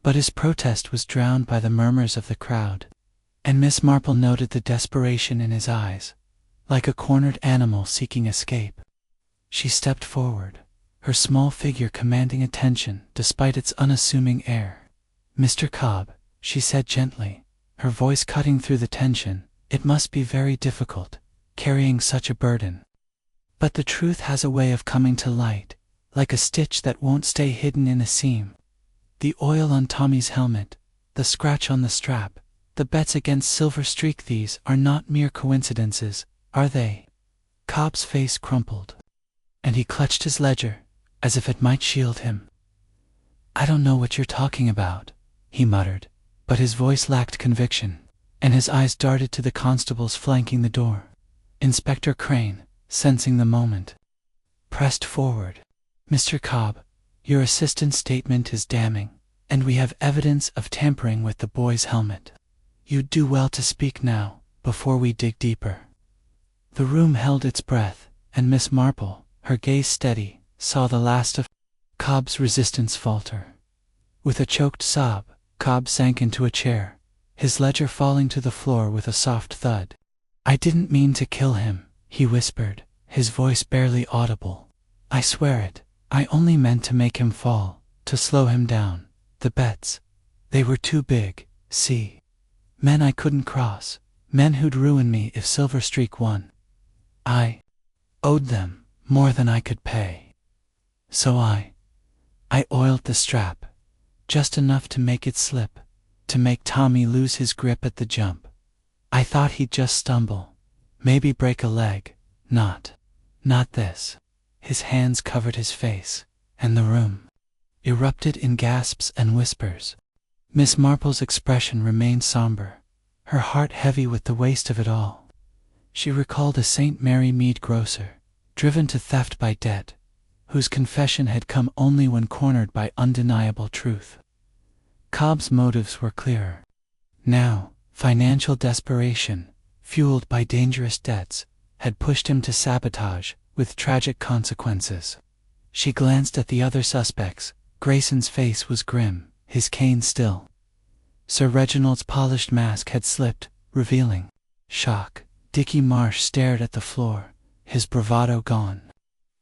But his protest was drowned by the murmurs of the crowd, and Miss Marple noted the desperation in his eyes, like a cornered animal seeking escape. She stepped forward, her small figure commanding attention despite its unassuming air. "Mr. Cobb," she said gently, her voice cutting through the tension, "it must be very difficult, carrying such a burden. But the truth has a way of coming to light, like a stitch that won't stay hidden in a seam. The oil on Tommy's helmet, the scratch on the strap, the bets against Silver Streak, these are not mere coincidences, are they?" Cobb's face crumpled, and he clutched his ledger, as if it might shield him. "I don't know what you're talking about," he muttered, but his voice lacked conviction, and his eyes darted to the constables flanking the door. Inspector Crane, sensing the moment, pressed forward. "Mr. Cobb, your assistant's statement is damning, and we have evidence of tampering with the boy's helmet. You'd do well to speak now, before we dig deeper." The room held its breath, and Miss Marple, her gaze steady, saw the last of Cobb's resistance falter. With a choked sob, Cobb sank into a chair, his ledger falling to the floor with a soft thud. "I didn't mean to kill him," he whispered, his voice barely audible. "I swear it. I only meant to make him fall, to slow him down. The bets, they were too big, see? Men I couldn't cross, men who'd ruin me if Silver Streak won. I owed them more than I could pay. So I oiled the strap, just enough to make it slip, to make Tommy lose his grip at the jump. I thought he'd just stumble, maybe break a leg. Not this." His hands covered his face, and the room erupted in gasps and whispers. Miss Marple's expression remained somber, her heart heavy with the waste of it all. She recalled a St. Mary Mead grocer, driven to theft by debt, whose confession had come only when cornered by undeniable truth. Cobb's motives were clearer. Now, financial desperation, fueled by dangerous debts, had pushed him to sabotage, with tragic consequences. She glanced at the other suspects. Grayson's face was grim, his cane still. Sir Reginald's polished mask had slipped, revealing shock. Dickie Marsh stared at the floor, his bravado gone.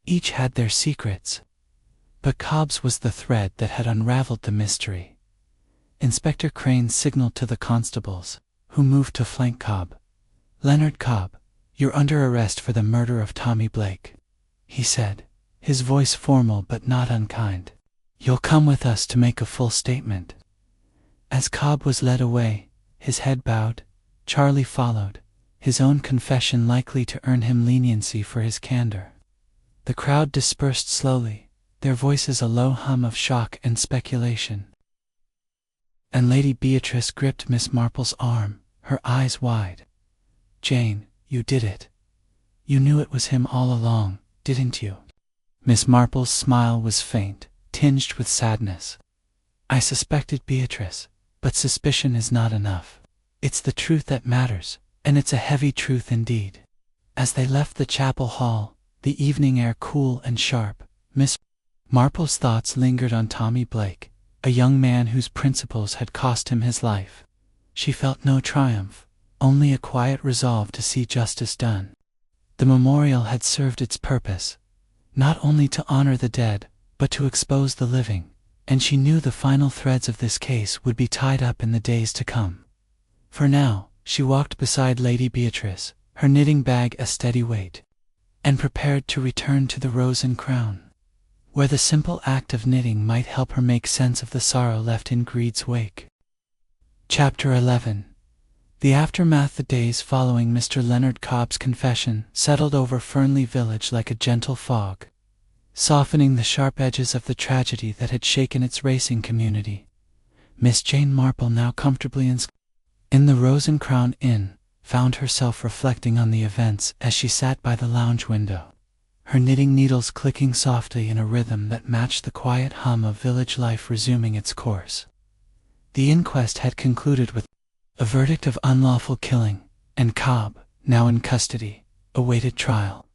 Each had their secrets, but Cobb's was the thread that had unraveled the mystery. Inspector Crane signaled to the constables, who moved to flank Cobb. "Leonard Cobb, you're under arrest for the murder of Tommy Blake," he said, his voice formal but not unkind. "You'll come with us to make a full statement." As Cobb was led away, his head bowed, Charlie followed, his own confession likely to earn him leniency for his candor. The crowd dispersed slowly, their voices a low hum of shock and speculation. And Lady Beatrice gripped Miss Marple's arm, her eyes wide. "Jane, you did it. You knew it was him all along, didn't you?" Miss Marple's smile was faint, tinged with sadness. "I suspected Beatrice, but suspicion is not enough. It's the truth that matters, and it's a heavy truth indeed." As they left the chapel hall, the evening air cool and sharp, Miss Marple's thoughts lingered on Tommy Blake, a young man whose principles had cost him his life. She felt no triumph, only a quiet resolve to see justice done. The memorial had served its purpose, not only to honor the dead, but to expose the living, and she knew the final threads of this case would be tied up in the days to come. For now, she walked beside Lady Beatrice, her knitting bag a steady weight, and prepared to return to the Rose and Crown, where the simple act of knitting might help her make sense of the sorrow left in greed's wake. Chapter 11. The aftermath. The days following Mr. Leonard Cobb's confession settled over Fernley Village like a gentle fog, softening the sharp edges of the tragedy that had shaken its racing community. Miss Jane Marple, now comfortably in the Rose and Crown Inn, found herself reflecting on the events as she sat by the lounge window, her knitting needles clicking softly in a rhythm that matched the quiet hum of village life resuming its course. The inquest had concluded with a verdict of unlawful killing, and Cobb, now in custody, awaited trial,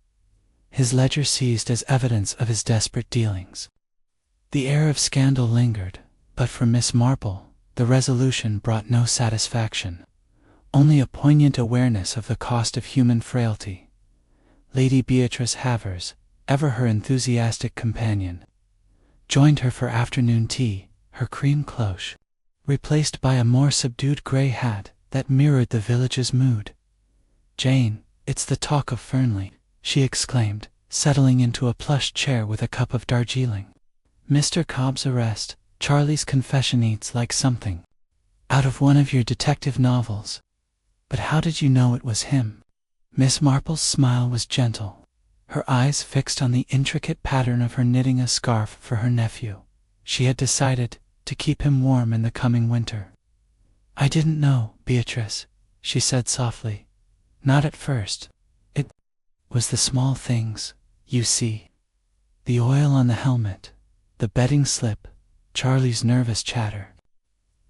his ledger seized as evidence of his desperate dealings. The air of scandal lingered, but for Miss Marple, the resolution brought no satisfaction, only a poignant awareness of the cost of human frailty. Lady Beatrice Havers, ever her enthusiastic companion, joined her for afternoon tea, her cream cloche replaced by a more subdued grey hat that mirrored the village's mood. "Jane, it's the talk of Fernley," she exclaimed, settling into a plush chair with a cup of Darjeeling. "Mr. Cobb's arrest, Charlie's confession eats like something out of one of your detective novels. But how did you know it was him?" Miss Marple's smile was gentle, her eyes fixed on the intricate pattern of her knitting a scarf for her nephew. She had decided to keep him warm in the coming winter. "I didn't know, Beatrice," she said softly. "Not at first. It was the small things, you see. The oil on the helmet, the betting slip, Charlie's nervous chatter.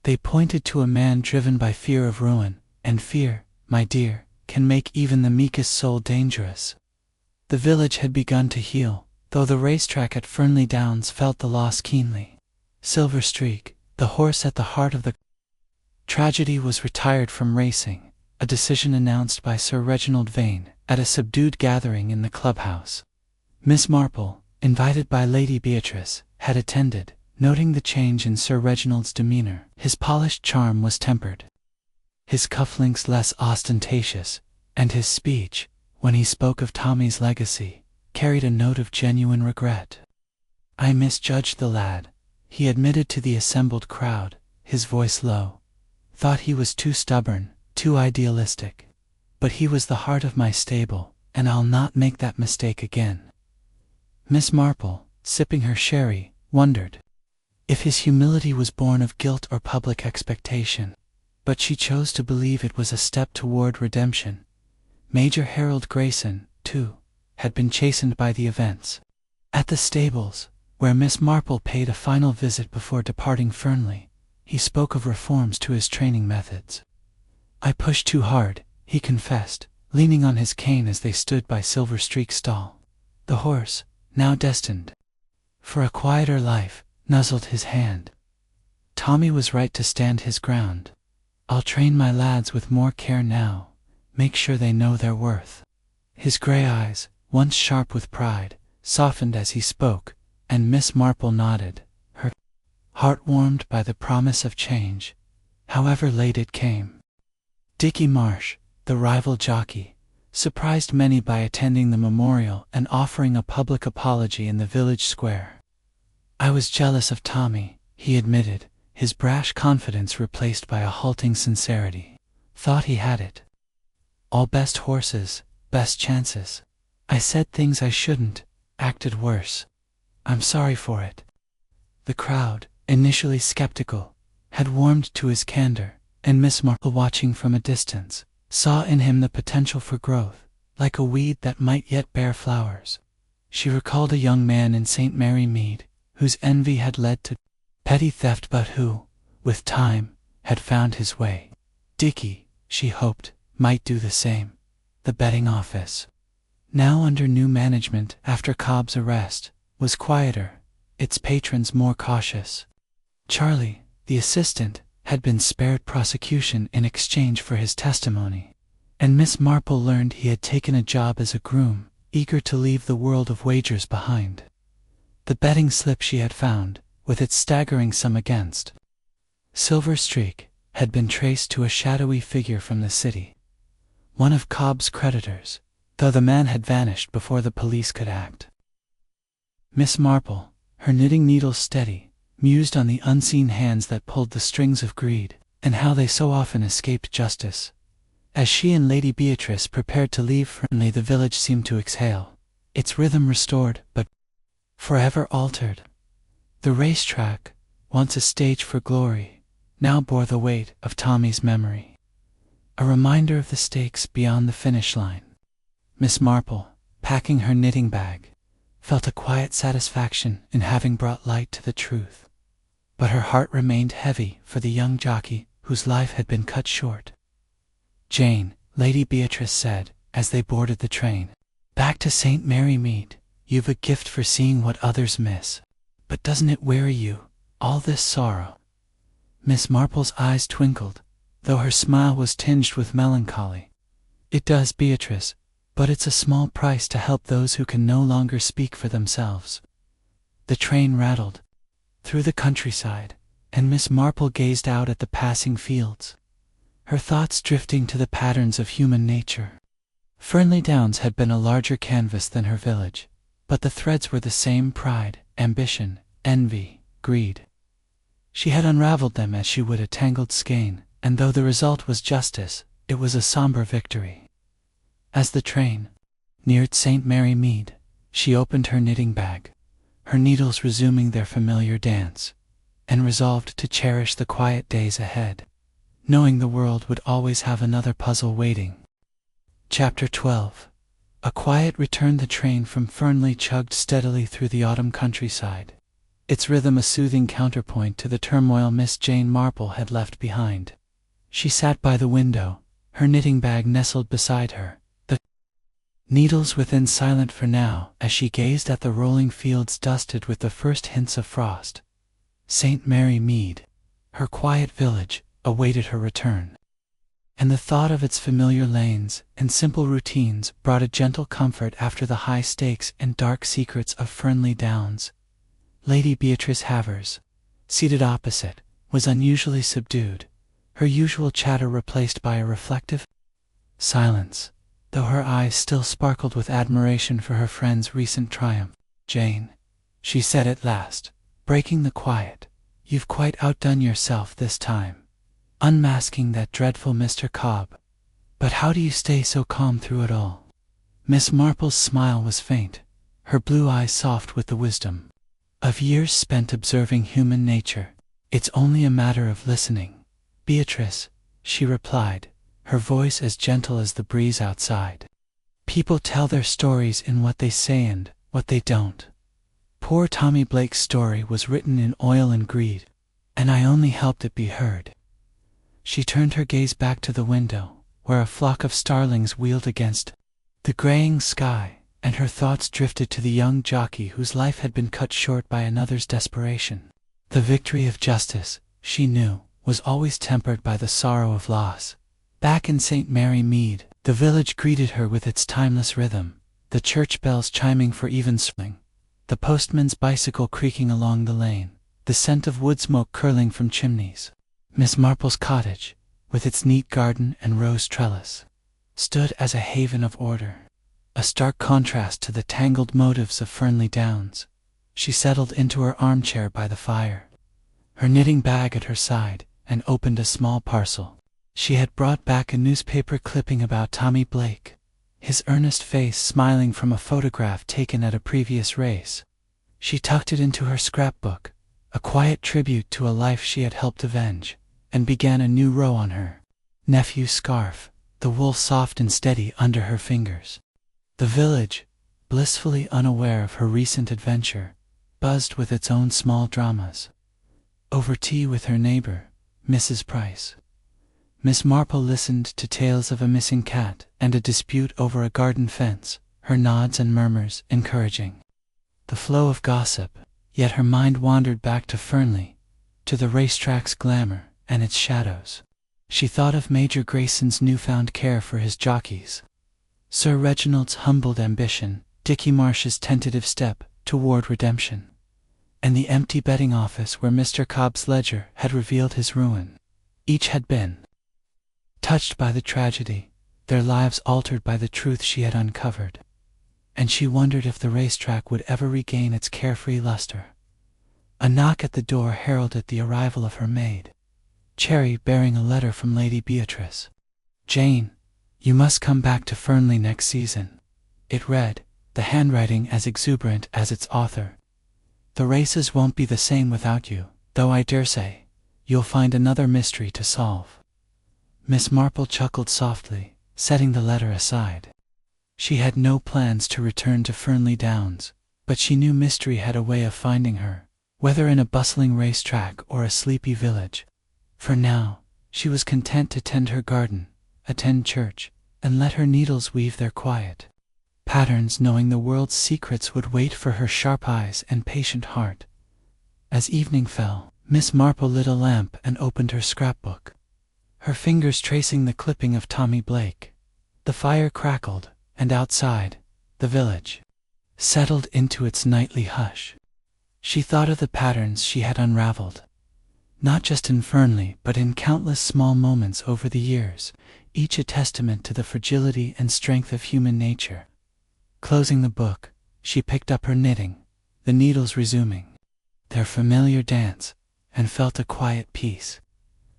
They pointed to a man driven by fear of ruin, and fear, my dear, can make even the meekest soul dangerous." The village had begun to heal, though the racetrack at Fernley Downs felt the loss keenly. Silver Streak, the horse at the heart of the tragedy, was retired from racing, a decision announced by Sir Reginald Vane at a subdued gathering in the clubhouse. Miss Marple, invited by Lady Beatrice, had attended, noting the change in Sir Reginald's demeanour. His polished charm was tempered, his cufflinks less ostentatious, and his speech, when he spoke of Tommy's legacy, carried a note of genuine regret. "I misjudged the lad," he admitted to the assembled crowd, his voice low. "Thought he was too stubborn, too idealistic. But he was the heart of my stable, and I'll not make that mistake again." Miss Marple, sipping her sherry, wondered if his humility was born of guilt or public expectation, but she chose to believe it was a step toward redemption. Major Harold Grayson, too, had been chastened by the events. At the stables, where Miss Marple paid a final visit before departing Fernley, he spoke of reforms to his training methods. "I pushed too hard," he confessed, leaning on his cane as they stood by Silver Streak's stall. The horse, now destined for a quieter life, nuzzled his hand. Tommy was right to stand his ground. "I'll train my lads with more care now, make sure they know their worth." His grey eyes, once sharp with pride, softened as he spoke, and Miss Marple nodded, her heart warmed by the promise of change, however late it came. Dickie Marsh, the rival jockey, surprised many by attending the memorial and offering a public apology in the village square. "I was jealous of Tommy," he admitted, his brash confidence replaced by a halting sincerity. "Thought he had it. All best horses, best chances. I said things I shouldn't, acted worse. I'm sorry for it." The crowd, initially skeptical, had warmed to his candor, and Miss Marple, watching from a distance, saw in him the potential for growth, like a weed that might yet bear flowers. She recalled a young man in St. Mary Mead, whose envy had led to petty theft but who, with time, had found his way. Dickie, she hoped, might do the same. The betting office, now under new management after Cobb's arrest, was quieter, its patrons more cautious. Charlie, the assistant, had been spared prosecution in exchange for his testimony, and Miss Marple learned he had taken a job as a groom, eager to leave the world of wagers behind. The betting slip she had found, with its staggering sum against Silver Streak, had been traced to a shadowy figure from the city, one of Cobb's creditors, though the man had vanished before the police could act. Miss Marple, her knitting needle steady, mused on the unseen hands that pulled the strings of greed, and how they so often escaped justice. As she and Lady Beatrice prepared to leave Fernley, the village seemed to exhale, its rhythm restored but forever altered. The racetrack, once a stage for glory, now bore the weight of Tommy's memory, a reminder of the stakes beyond the finish line. Miss Marple, packing her knitting bag, felt a quiet satisfaction in having brought light to the truth, but her heart remained heavy for the young jockey whose life had been cut short. "Jane," Lady Beatrice said, as they boarded the train, "back to St. Mary Mead. You've a gift for seeing what others miss. But doesn't it weary you, all this sorrow?" Miss Marple's eyes twinkled, though her smile was tinged with melancholy. "It does, Beatrice, but it's a small price to help those who can no longer speak for themselves." The train rattled through the countryside, and Miss Marple gazed out at the passing fields, her thoughts drifting to the patterns of human nature. Fernley Downs had been a larger canvas than her village, but the threads were the same: pride, ambition, envy, greed. She had unraveled them as she would a tangled skein, and though the result was justice, it was a somber victory. As the train neared St. Mary Mead, she opened her knitting bag, her needles resuming their familiar dance, and resolved to cherish the quiet days ahead, knowing the world would always have another puzzle waiting. Chapter 12. A quiet return. The train from Fernley chugged steadily through the autumn countryside, its rhythm a soothing counterpoint to the turmoil Miss Jane Marple had left behind. She sat by the window, her knitting bag nestled beside her, the needles within silent for now, as she gazed at the rolling fields dusted with the first hints of frost. St. Mary Mead, her quiet village, awaited her return. and the thought of its familiar lanes and simple routines brought a gentle comfort after the high stakes and dark secrets of Fernley Downs. Lady Beatrice Havers, seated opposite, was unusually subdued, her usual chatter replaced by a reflective silence, though her eyes still sparkled with admiration for her friend's recent triumph. "Jane," she said at last, breaking the quiet, "you've quite outdone yourself this time, unmasking that dreadful Mr. Cobb. But how do you stay so calm through it all?" Miss Marple's smile was faint, her blue eyes soft with the wisdom of years spent observing human nature. "It's only a matter of listening, Beatrice," she replied, her voice as gentle as the breeze outside. "People tell their stories in what they say and what they don't. Poor Tommy Blake's story was written in oil and greed, and I only helped it be heard." She turned her gaze back to the window, where a flock of starlings wheeled against the graying sky, and her thoughts drifted to the young jockey whose life had been cut short by another's desperation. The victory of justice, she knew, was always tempered by the sorrow of loss. Back in St. Mary Mead, the village greeted her with its timeless rhythm, the church bells chiming for evensong, the postman's bicycle creaking along the lane, the scent of wood smoke curling from chimneys. Miss Marple's cottage, with its neat garden and rose trellis, stood as a haven of order, a stark contrast to the tangled motifs of Fernley Downs. She settled into her armchair by the fire, her knitting bag at her side, and opened a small parcel. She had brought back a newspaper clipping about Tommy Blake, his earnest face smiling from a photograph taken at a previous race. She tucked it into her scrapbook, a quiet tribute to a life she had helped avenge, and began a new row on her nephew's scarf, the wool soft and steady under her fingers. The village, blissfully unaware of her recent adventure, buzzed with its own small dramas. Over tea with her neighbor, Mrs. Price, Miss Marple listened to tales of a missing cat and a dispute over a garden fence, her nods and murmurs encouraging the flow of gossip, yet her mind wandered back to Fernley, to the racetrack's glamour and its shadows. She thought of Major Grayson's newfound care for his jockeys, Sir Reginald's humbled ambition, Dickie Marsh's tentative step toward redemption, and the empty betting office where Mr. Cobb's ledger had revealed his ruin. Each had been touched by the tragedy, their lives altered by the truth she had uncovered, and she wondered if the racetrack would ever regain its carefree luster. A knock at the door heralded the arrival of her maid, Cherry, bearing a letter from Lady Beatrice. "Jane, you must come back to Fernley next season," it read, the handwriting as exuberant as its author. "The races won't be the same without you, though I daresay you'll find another mystery to solve." Miss Marple chuckled softly, setting the letter aside. She had no plans to return to Fernley Downs, but she knew mystery had a way of finding her, whether in a bustling racetrack or a sleepy village. For now, she was content to tend her garden, attend church, and let her needles weave their quiet patterns, knowing the world's secrets would wait for her sharp eyes and patient heart. As evening fell, Miss Marple lit a lamp and opened her scrapbook, her fingers tracing the clipping of Tommy Blake. The fire crackled, and outside, the village settled into its nightly hush. She thought of the patterns she had unraveled, not just in Fernley but in countless small moments over the years, each a testament to the fragility and strength of human nature. Closing the book, she picked up her knitting, the needles resuming their familiar dance, and felt a quiet peace.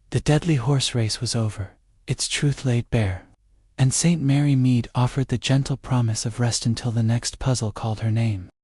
The deadly horse race was over, its truth laid bare, and St. Mary Mead offered the gentle promise of rest until the next puzzle called her name.